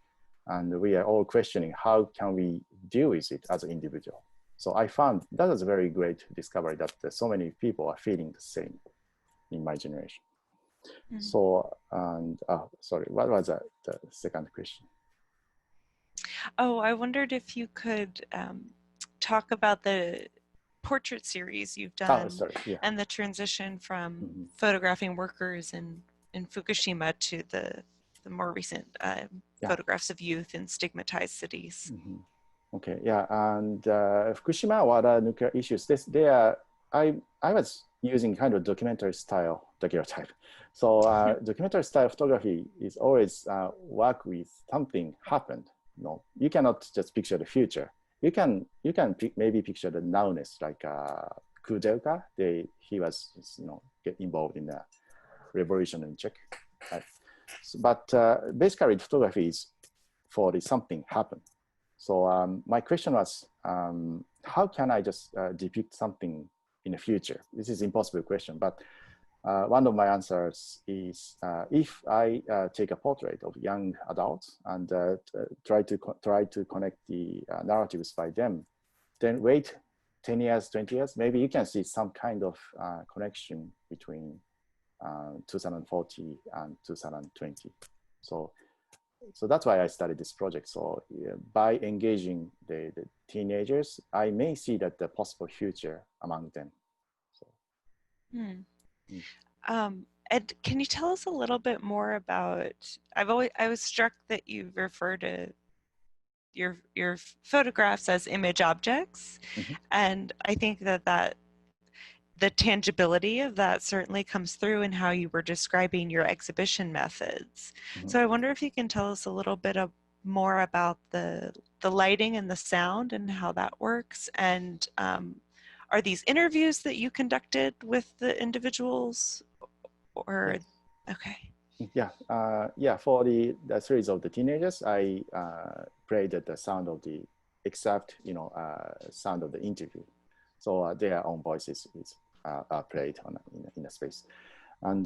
and we are all questioning how can we deal with it as an individual. So I found that was a very great discovery that so many people are feeling the same in my generation. Mm-hmm. So, and sorry, what was the second question? Oh, I wondered if you could talk about the portrait series you've done and the transition from photographing workers in Fukushima to the more recent photographs of youth in stigmatized cities. Okay, yeah, and Fukushima, what are nuclear issues? I was using kind of documentary style daguerreotype. So documentary style photography is always work with something happened. You cannot just picture the future. You can maybe picture the nowness, like Kudelka. He was get involved in the revolution in Czech. Right? So, but basically, photography is for the something happen. So my question was, how can I just depict something in the future? This is an impossible question, but one of my answers is if I take a portrait of young adults and try to connect the narratives by them, then wait 10 years, 20 years, maybe you can see some kind of connection between 2040 and 2020. So that's why I started this project. So by engaging the teenagers, I may see that the possible future among them. So. Ed, can you tell us a little bit more about, I was struck that you refer to your photographs as image objects. And I think that the tangibility of that certainly comes through in how you were describing your exhibition methods. So I wonder if you can tell us a little bit more about the lighting and the sound and how that works. And are these interviews that you conducted with the individuals? Or okay. Yeah. For the series of the teenagers, I played the sound of the exact sound of the interview, so their own voices are played in a space, and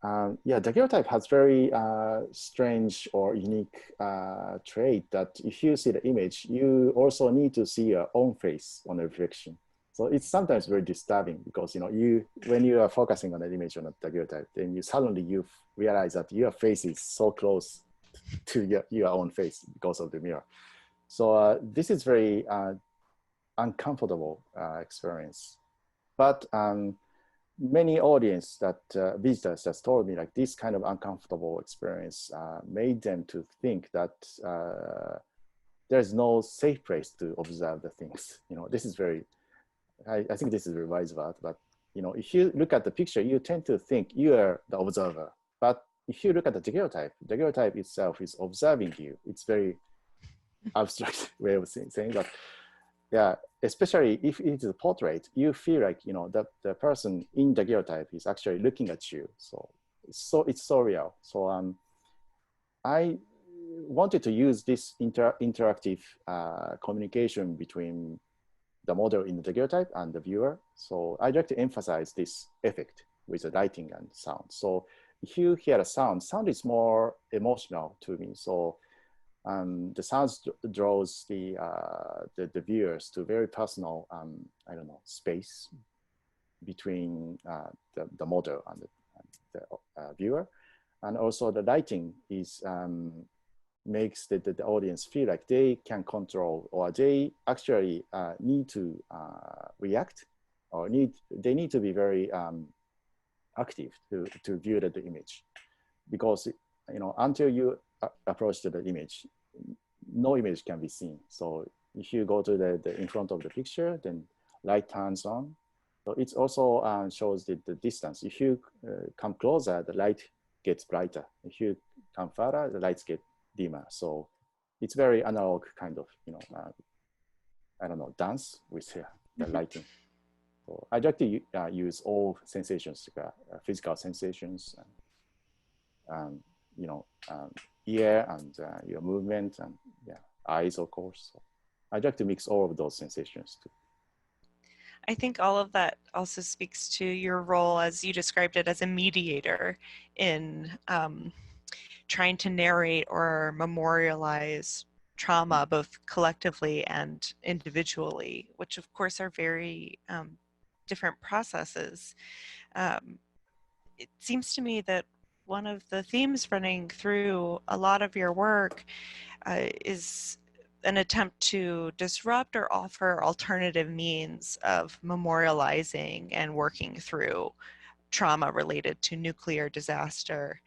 Yeah, daguerreotype has very strange or unique trait that if you see the image, you also need to see your own face on the reflection. So it's sometimes very disturbing because when you are focusing on an image on a daguerreotype, then you realize that your face is so close to your own face because of the mirror. So this is very uncomfortable experience. But many audience visitors just told me like this kind of uncomfortable experience made them to think that there's no safe place to observe the things. This is very, I think this is a revised word, but if you look at the picture, you tend to think you are the observer. But if you look at the daguerreotype itself is observing you. It's very abstract way of saying, but yeah, especially if it is a portrait, you feel like that the person in the daguerreotype is actually looking at you. So it's so real. So I wanted to use this interactive communication between the model in the daguerreotype and the viewer. So I'd like to emphasize this effect with the lighting and sound. So if you hear a sound is more emotional to me. So the sounds draws the viewers to very personal, I don't know, space between the model and the viewer. And also the lighting is makes the audience feel like they can control, or they actually need to react, or they need to be very active to view the image, because until you approach to the image, no image can be seen. So if you go to the in front of the picture, then light turns on. So it also shows the distance. If you come closer, the light gets brighter. If you come further, the lights get dimmer. So it's very analog kind of, I don't know, dance with the lighting. So I like to use all sensations, physical sensations, and ear and your movement, and eyes, of course. So I like to mix all of those sensations too. I think all of that also speaks to your role, as you described it, as a mediator in trying to narrate or memorialize trauma, both collectively and individually, which of course are very different processes. It seems to me that one of the themes running through a lot of your work is an attempt to disrupt or offer alternative means of memorializing and working through trauma related to nuclear disaster.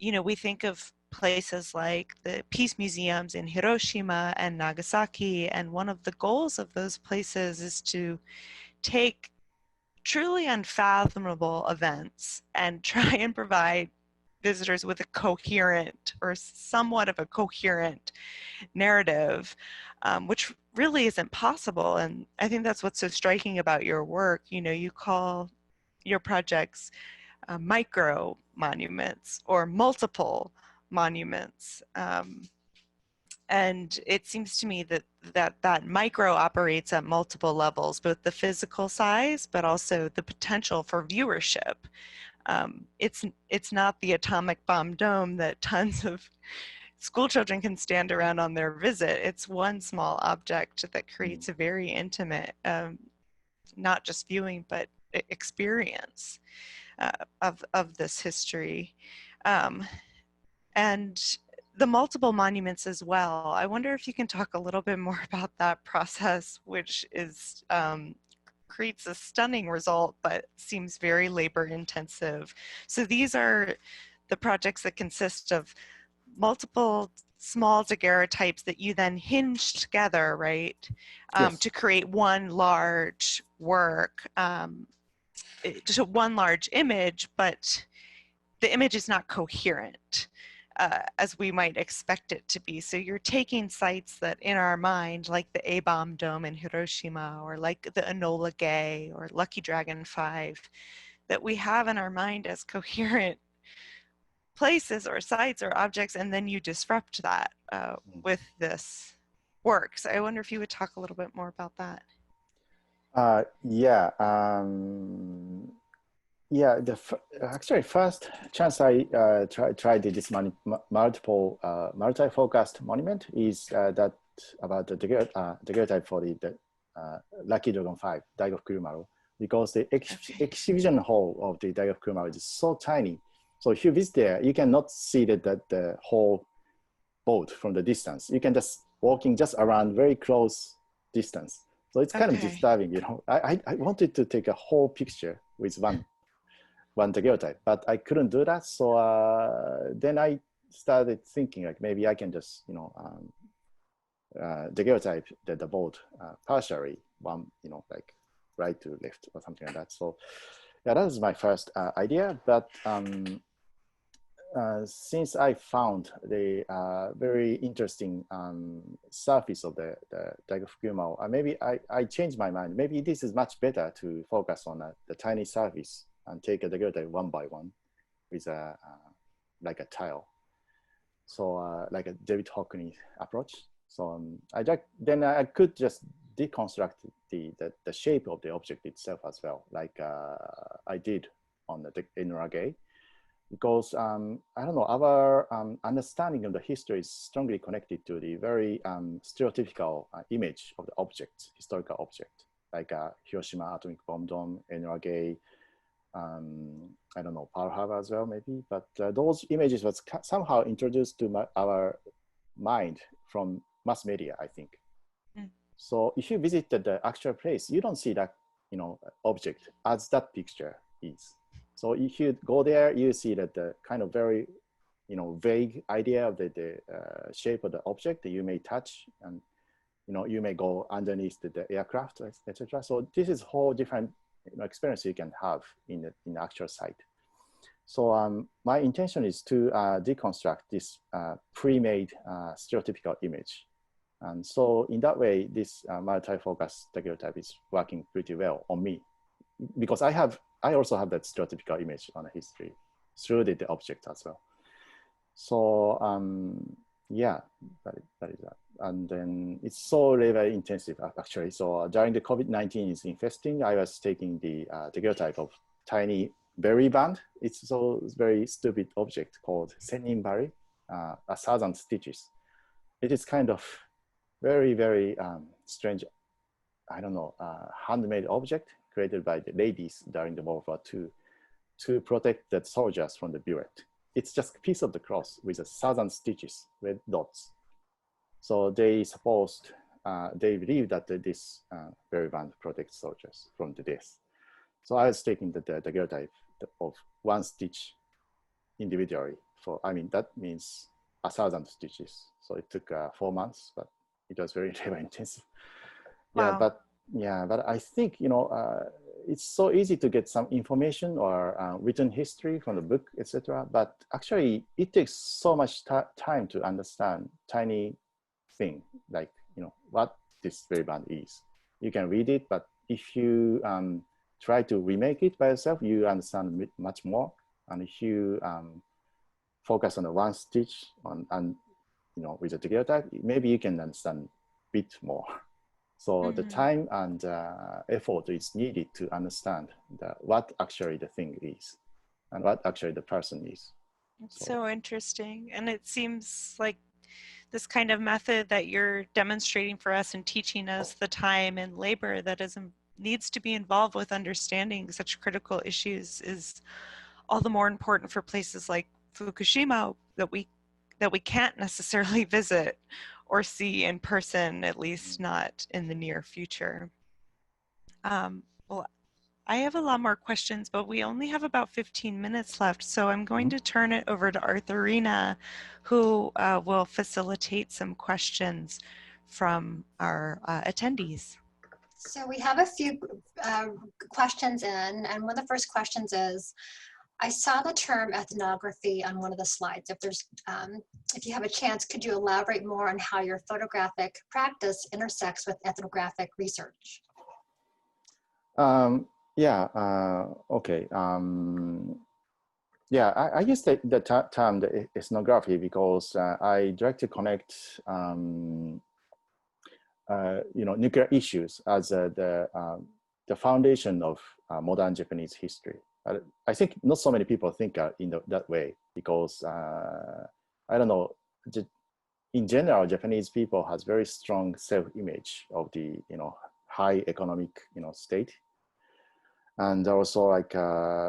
We think of places like the peace museums in Hiroshima and Nagasaki, and one of the goals of those places is to take truly unfathomable events and try and provide visitors with a coherent or somewhat of a coherent narrative, which really isn't possible. And I think that's what's so striking about your work. You call your projects micro monuments or multiple monuments. And it seems to me that micro operates at multiple levels, both the physical size, but also the potential for viewership. It's not the atomic bomb dome that tons of school children can stand around on their visit. It's one small object that creates a very intimate, not just viewing, but experience of this history. And the multiple monuments as well. I wonder if you can talk a little bit more about that process, which is creates a stunning result, but seems very labor intensive. So these are the projects that consist of multiple small daguerreotypes that you then hinge together, right, Yes. to create one large work, to one large image, but the image is not coherent as we might expect it to be. So you're taking sites that in our mind, like the A-bomb dome in Hiroshima, or like the Enola Gay or Lucky Dragon 5, that we have in our mind as coherent places or sites or objects, and then you disrupt that with this work. So I wonder if you would talk a little bit more about that. Yeah, actually first chance I tried this multi-focused monument is that about the daguerreotype for the Lucky Dragon 5, Daigo of Kurumaru, because the exhibition hall of the Daigo of Kurumaru is so tiny. So if you visit there, you cannot see the whole boat from the distance. You can just walking just around very close distance. So it's kind of disturbing, you know. I wanted to take a whole picture with one daguerreotype, but I couldn't do that. So then I started thinking like maybe I can just, you know, daguerreotype the boat partially, one, you know, like right to left or something like that. So yeah, that was my first idea. But since I found the very interesting surface of the Daigo Fukuoka, maybe I changed my mind. Maybe this is much better to focus on the tiny surface and take a daguerreotype one by one with a like a tile. So like a David Hockney approach. So then I could just deconstruct the shape of the object itself as well, like I did on the Enrage. Because I don't know, our understanding of the history is strongly connected to the very stereotypical image of the object, historical object, like Hiroshima atomic bomb dome, Enrage, I don't know, Pearl Harbor as well, maybe. But those images was somehow introduced to our mind from mass media, I think. Mm. So if you visited the actual place, you don't see that, you know, object as that picture is. So if you go there, you see that the kind of very, you know, vague idea of the shape of the object that you may touch, and, you know, you may go underneath the aircraft, etc. So this is a whole different, you know, experience you can have in the actual site. So my intention is to deconstruct this pre-made stereotypical image. And so in that way, this multi-focus daguerreotype is working pretty well on me, because I also have that stereotypical image on a history through the object as well. So yeah, that is that. And then it's so labor intensive actually. So during the COVID-19 is infesting, I was taking the daguerreotype of tiny berry band. It's so very stupid object called Senin Berry, 1,000 stitches. It is kind of very, very strange, I don't know, handmade object created by the ladies during the World War II to protect the soldiers from the bullet. It's just a piece of the cloth with 1,000 stitches, red dots. So they believe that this berry band protects soldiers from the death. So I was taking the daguerreotype of one stitch individually for, I mean, that means 1,000 stitches. So it took 4 months, but it was very labor intensive. Wow. But I think, you know, it's so easy to get some information or written history from the book, etc. But actually, it takes so much time to understand tiny thing, like, you know, what this berry band is. You can read it, but if you try to remake it by yourself, you understand much more. And if you focus on the one stitch and, you know, with a daguerreotype, maybe you can understand a bit more. So the time and effort is needed to understand what actually the thing is and what actually the person is. It's so interesting. And it seems like this kind of method that you're demonstrating for us and teaching us the time and labor that needs to be involved with understanding such critical issues is all the more important for places like Fukushima that we can't necessarily visit or see in person, at least not in the near future. Well, I have a lot more questions, but we only have about 15 minutes left, so I'm going to turn it over to Arthurina, who will facilitate some questions from our attendees. So we have a few questions in, and one of the first questions is, I saw the term ethnography on one of the slides. If you have a chance, could you elaborate more on how your photographic practice intersects with ethnographic research? Okay. I use the term the ethnography because I directly connect you know, nuclear issues as the foundation of modern Japanese history. I think not so many people think that way because I don't know. In general, Japanese people has very strong self-image of the high economic state, and also like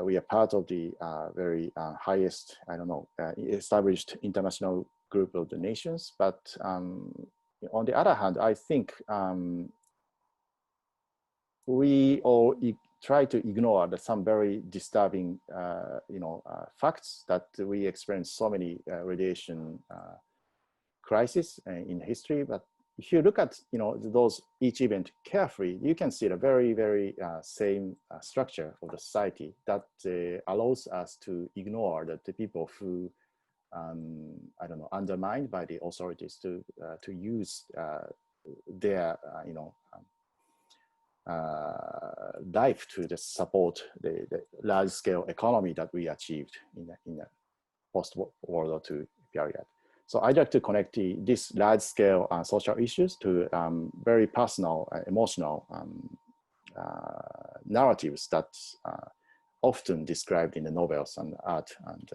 we are part of the very highest established international group of the nations. But on the other hand, I think we all try to ignore some very disturbing facts that we experience so many radiation crisis in history. But if you look at those each event carefully, you can see the very same structure of the society that allows us to ignore the people who I don't know, undermined by the authorities to use their life to just support the large-scale economy that we achieved in the post-World War II period. So I'd like to connect these large-scale social issues to very personal, emotional narratives that often described in the novels and art and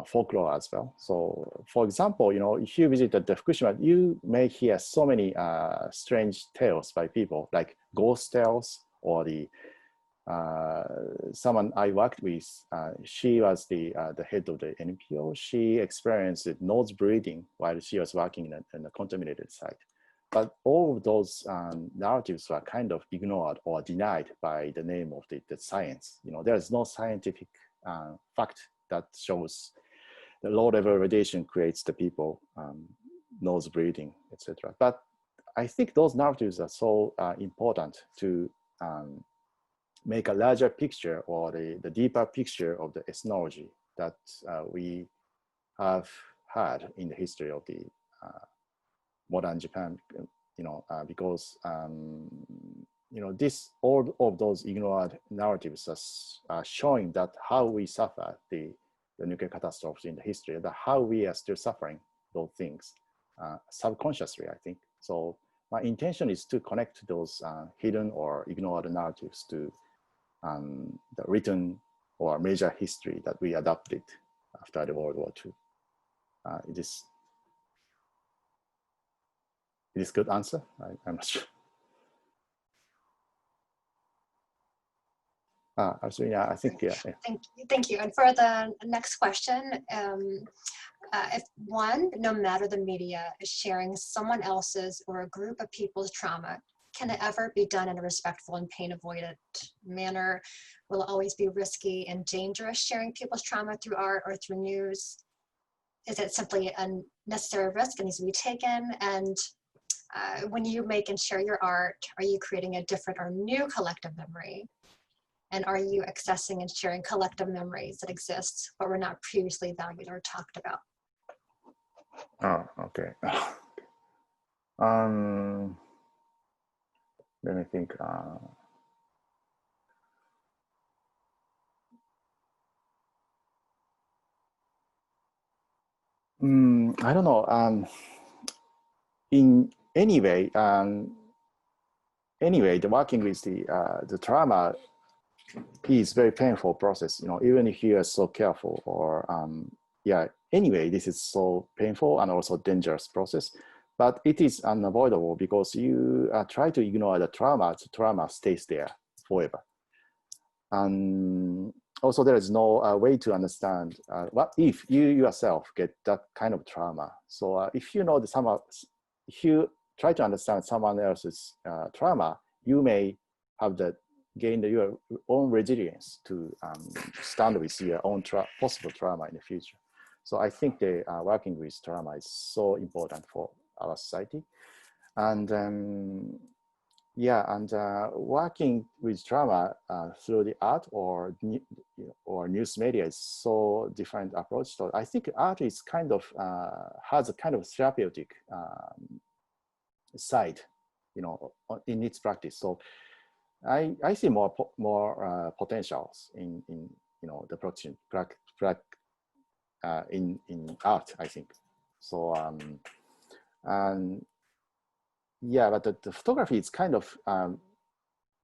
folklore as well. So, for example, if you visit the Fukushima, you may hear so many strange tales by people, like ghost tales, or the someone I worked with. She was the head of the NPO. She experienced nose bleeding while she was working in a contaminated site. But all of those narratives were kind of ignored or denied by the name of the science. There is no scientific fact that shows the low-level radiation creates the people nose bleeding, etc. But I think those narratives are so important to make a larger picture or the deeper picture of the ethnology that we have had in the history of the modern Japan. Because this all of those ignored narratives are showing that how we suffer the nuclear catastrophes in the history, that how we are still suffering those things subconsciously, I think. So my intention is to connect those hidden or ignored narratives to the written or major history that we adopted after the World War II. It is good answer? I'm not sure. Actually, yeah, I think, yeah. Thank you. And for the next question, if one, no matter the media, is sharing someone else's or a group of people's trauma, can it ever be done in a respectful and pain-avoidant manner? Will it always be risky and dangerous sharing people's trauma through art or through news? Is it simply a necessary risk that needs to be taken? And when you make and share your art, are you creating a different or new collective memory? And are you accessing and sharing collective memories that exist but were not previously valued or talked about? Oh, okay. Let me think. I don't know. In any way, the working with the trauma is very painful process. Even if you are so careful, or yeah. Anyway, this is so painful and also dangerous process. But it is unavoidable because you try to ignore the trauma stays there forever. And also there is no way to understand what if you yourself get that kind of trauma. So if you know if you try to understand someone else's trauma, you may have gain your own resilience to stand with your own possible trauma in the future. So I think the working with trauma is so important for our society. And yeah, and working with trauma through the art or news media is so different approach. So I think art is kind of has a kind of therapeutic side, in its practice. So I see more potentials in the production in art, I think. So and yeah, but the photography is kind of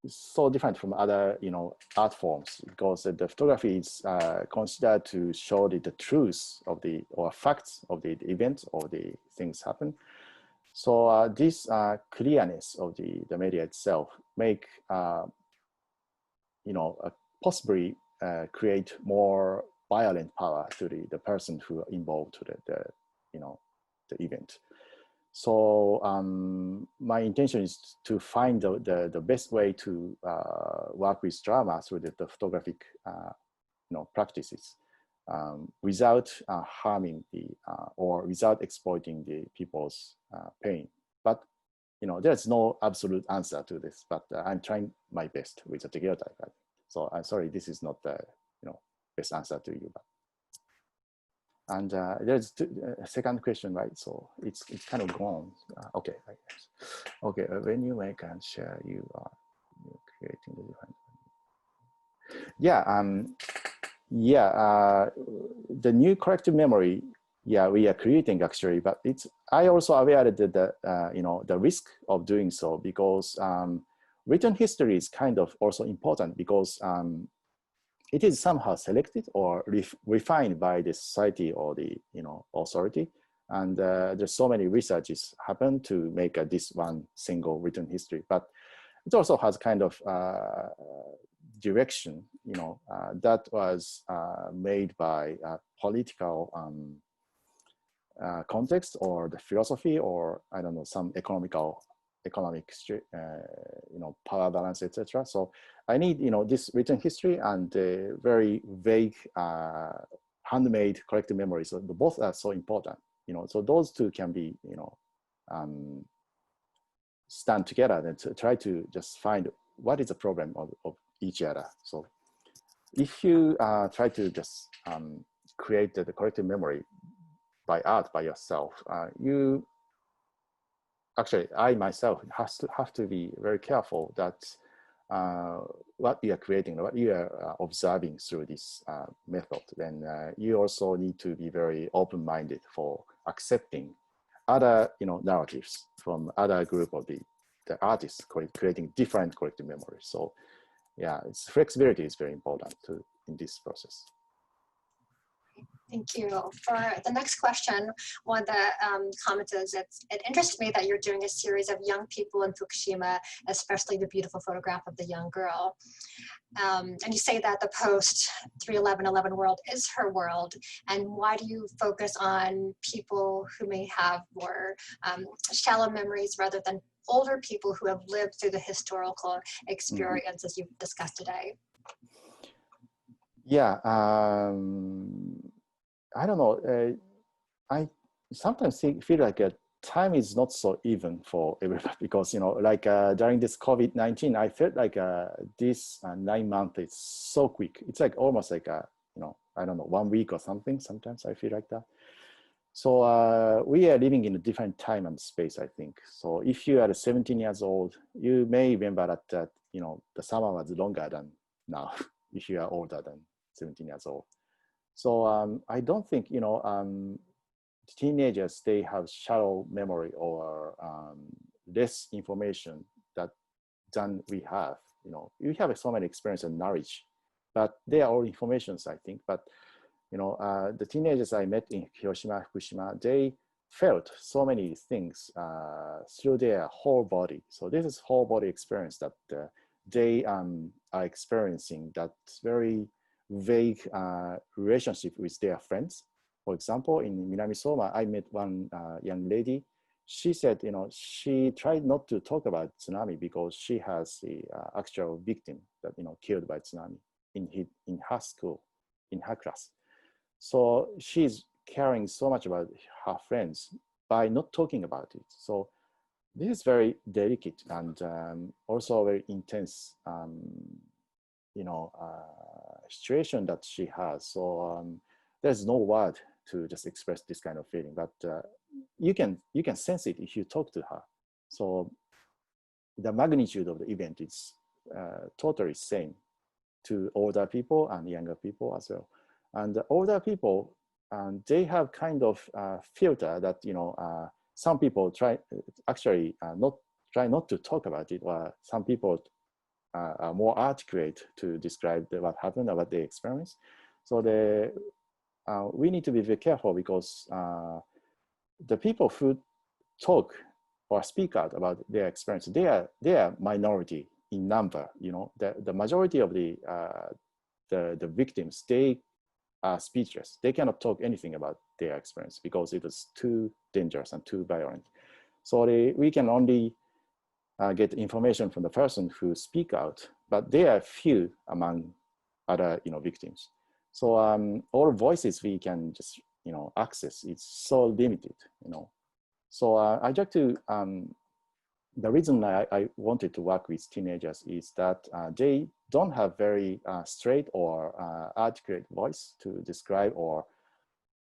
so different from other, art forms, because the photography is considered to show the truth of the, or facts of the event or the things happen. So this clearness of the media itself make, possibly create more violent power to the person who are involved to the event. So my intention is to find the best way to work with drama through the photographic practices without harming the or without exploiting the people's pain. But there's no absolute answer to this. But I'm trying my best with the daguerreotype. So I'm sorry, this is not the best answer to you. But. And there's a second question, right? So it's kind of gone. Okay, I guess. Okay, when you make and share, you are creating the different. Yeah, the new collective memory. Yeah, we are creating actually, but I also aware that the risk of doing so, because written history is kind of also important, because it is somehow selected or refined by the society or the authority, and there's so many researches happen to make this one single written history. But it also has kind of direction, that was made by political context or the philosophy, or I don't know, some economic power balance, etc. So I need this written history and very vague handmade collective memory. So both are so important. So those two can be stand together and to try to just find what is the problem of each other. So if you try to just create the collective memory by art by yourself, I myself have to be very careful that what you are creating, what you are observing through this method, then you also need to be very open-minded for accepting other narratives from other group of the artists creating different collective memories. So yeah, flexibility is very important in this process. Thank you. For the next question, one of the comments is, it interests me that you're doing a series of young people in Fukushima, especially the beautiful photograph of the young girl. And you say that the post 3/11/11 world is her world. And why do you focus on people who may have more shallow memories rather than older people who have lived through the historical experience as you've discussed today? Yeah. I don't know. I sometimes feel like time is not so even for everybody, because like during this COVID-19, I felt like this 9 months is so quick. It's like almost like I don't know, 1 week or something. Sometimes I feel like that. So we are living in a different time and space, I think. So if you are 17 years old, you may remember that the summer was longer than now. If you are older than 17 years old. So I don't think, teenagers, they have shallow memory or less information than we have. We have so many experience and knowledge, but they are all informations, I think. But, the teenagers I met in Hiroshima, Fukushima, they felt so many things through their whole body. So this is whole body experience that they are experiencing, that's very vague relationship with their friends. For example, in Minamisoma, I met one young lady. She said, she tried not to talk about tsunami because she has the actual victim that killed by tsunami in her school, in her class. So she's caring so much about her friends by not talking about it. So this is very delicate and also very intense situation that she has. So there's no word to just express this kind of feeling, but you can sense it if you talk to her. So the magnitude of the event is totally same to older people and younger people as well. And the older people, they have kind of filter that some people try not to talk about it, or some people are more articulate to describe what happened or what they experienced. So we need to be very careful because the people who talk or speak out about their experience, they are minority in number. You know, the majority of the victims, they are speechless. They cannot talk anything about their experience because it is too dangerous and too violent. So we can only get information from the person who speak out, but they are few among other victims. So all voices we can just access, it's so limited. So I'd like to the reason I wanted to work with teenagers is that they don't have very straight or articulate voice to describe or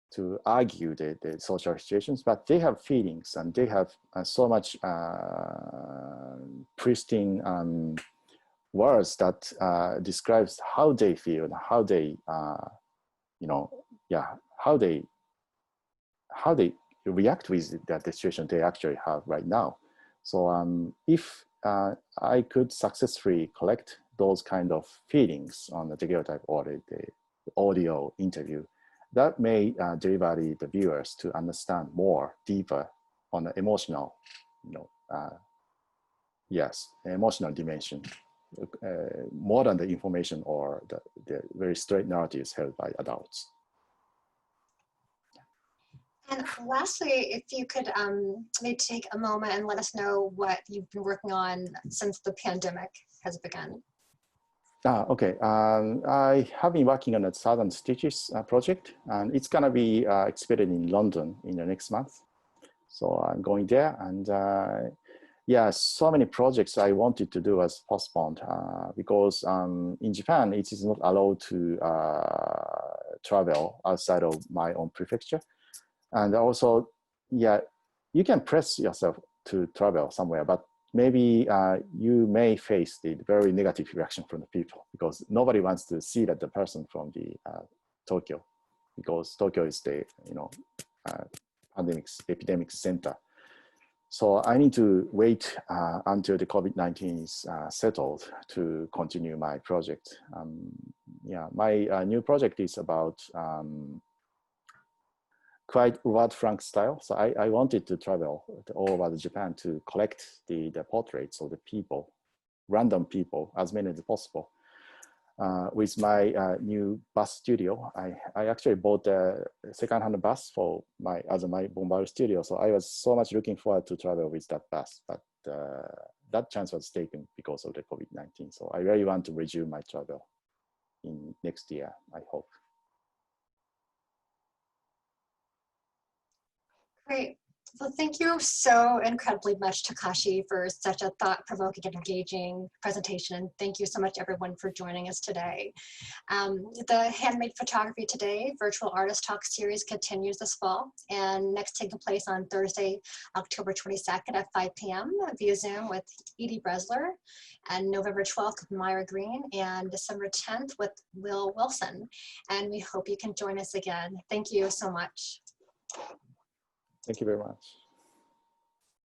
to argue the social situations, but they have feelings and they have so much pristine words that describes how they feel and how they, how they react with that situation they actually have right now. So if I could successfully collect those kind of feelings on the daguerreotype or the audio interview, that may deliver the viewers to understand more deeper on the emotional, emotional dimension, more than the information or the very straight narratives held by adults. And lastly, if you could maybe take a moment and let us know what you've been working on since the pandemic has begun. Okay, I have been working on a Southern Stitches project, and it's gonna be exhibited in London in the next month. So I'm going there, and yeah, so many projects I wanted to do was postponed because in Japan, it is not allowed to travel outside of my own prefecture. And also, yeah, you can press yourself to travel somewhere, but maybe you may face the very negative reaction from the people because nobody wants to see that the person from the Tokyo, because Tokyo is the epidemic center. So I need to wait until the COVID-19 is settled to continue my project. Yeah, my new project is about quite Robert Frank style. So I wanted to travel all over Japan to collect the portraits of the people, random people, as many as possible. With my new bus studio, I actually bought a second-hand bus for my Bombard studio. So I was so much looking forward to travel with that bus, but that chance was taken because of the COVID-19. So I really want to resume my travel in next year, I hope. Great. Well, thank you so incredibly much, Takashi, for such a thought-provoking and engaging presentation. And thank you so much, everyone, for joining us today. The Handmade Photography Today Virtual Artist Talk series continues this fall, and next taking place on Thursday, October 22nd at 5 p.m. via Zoom with Edie Bresler, and November 12th with Myra Green, and December 10th with Will Wilson. And we hope you can join us again. Thank you so much. Thank you very much.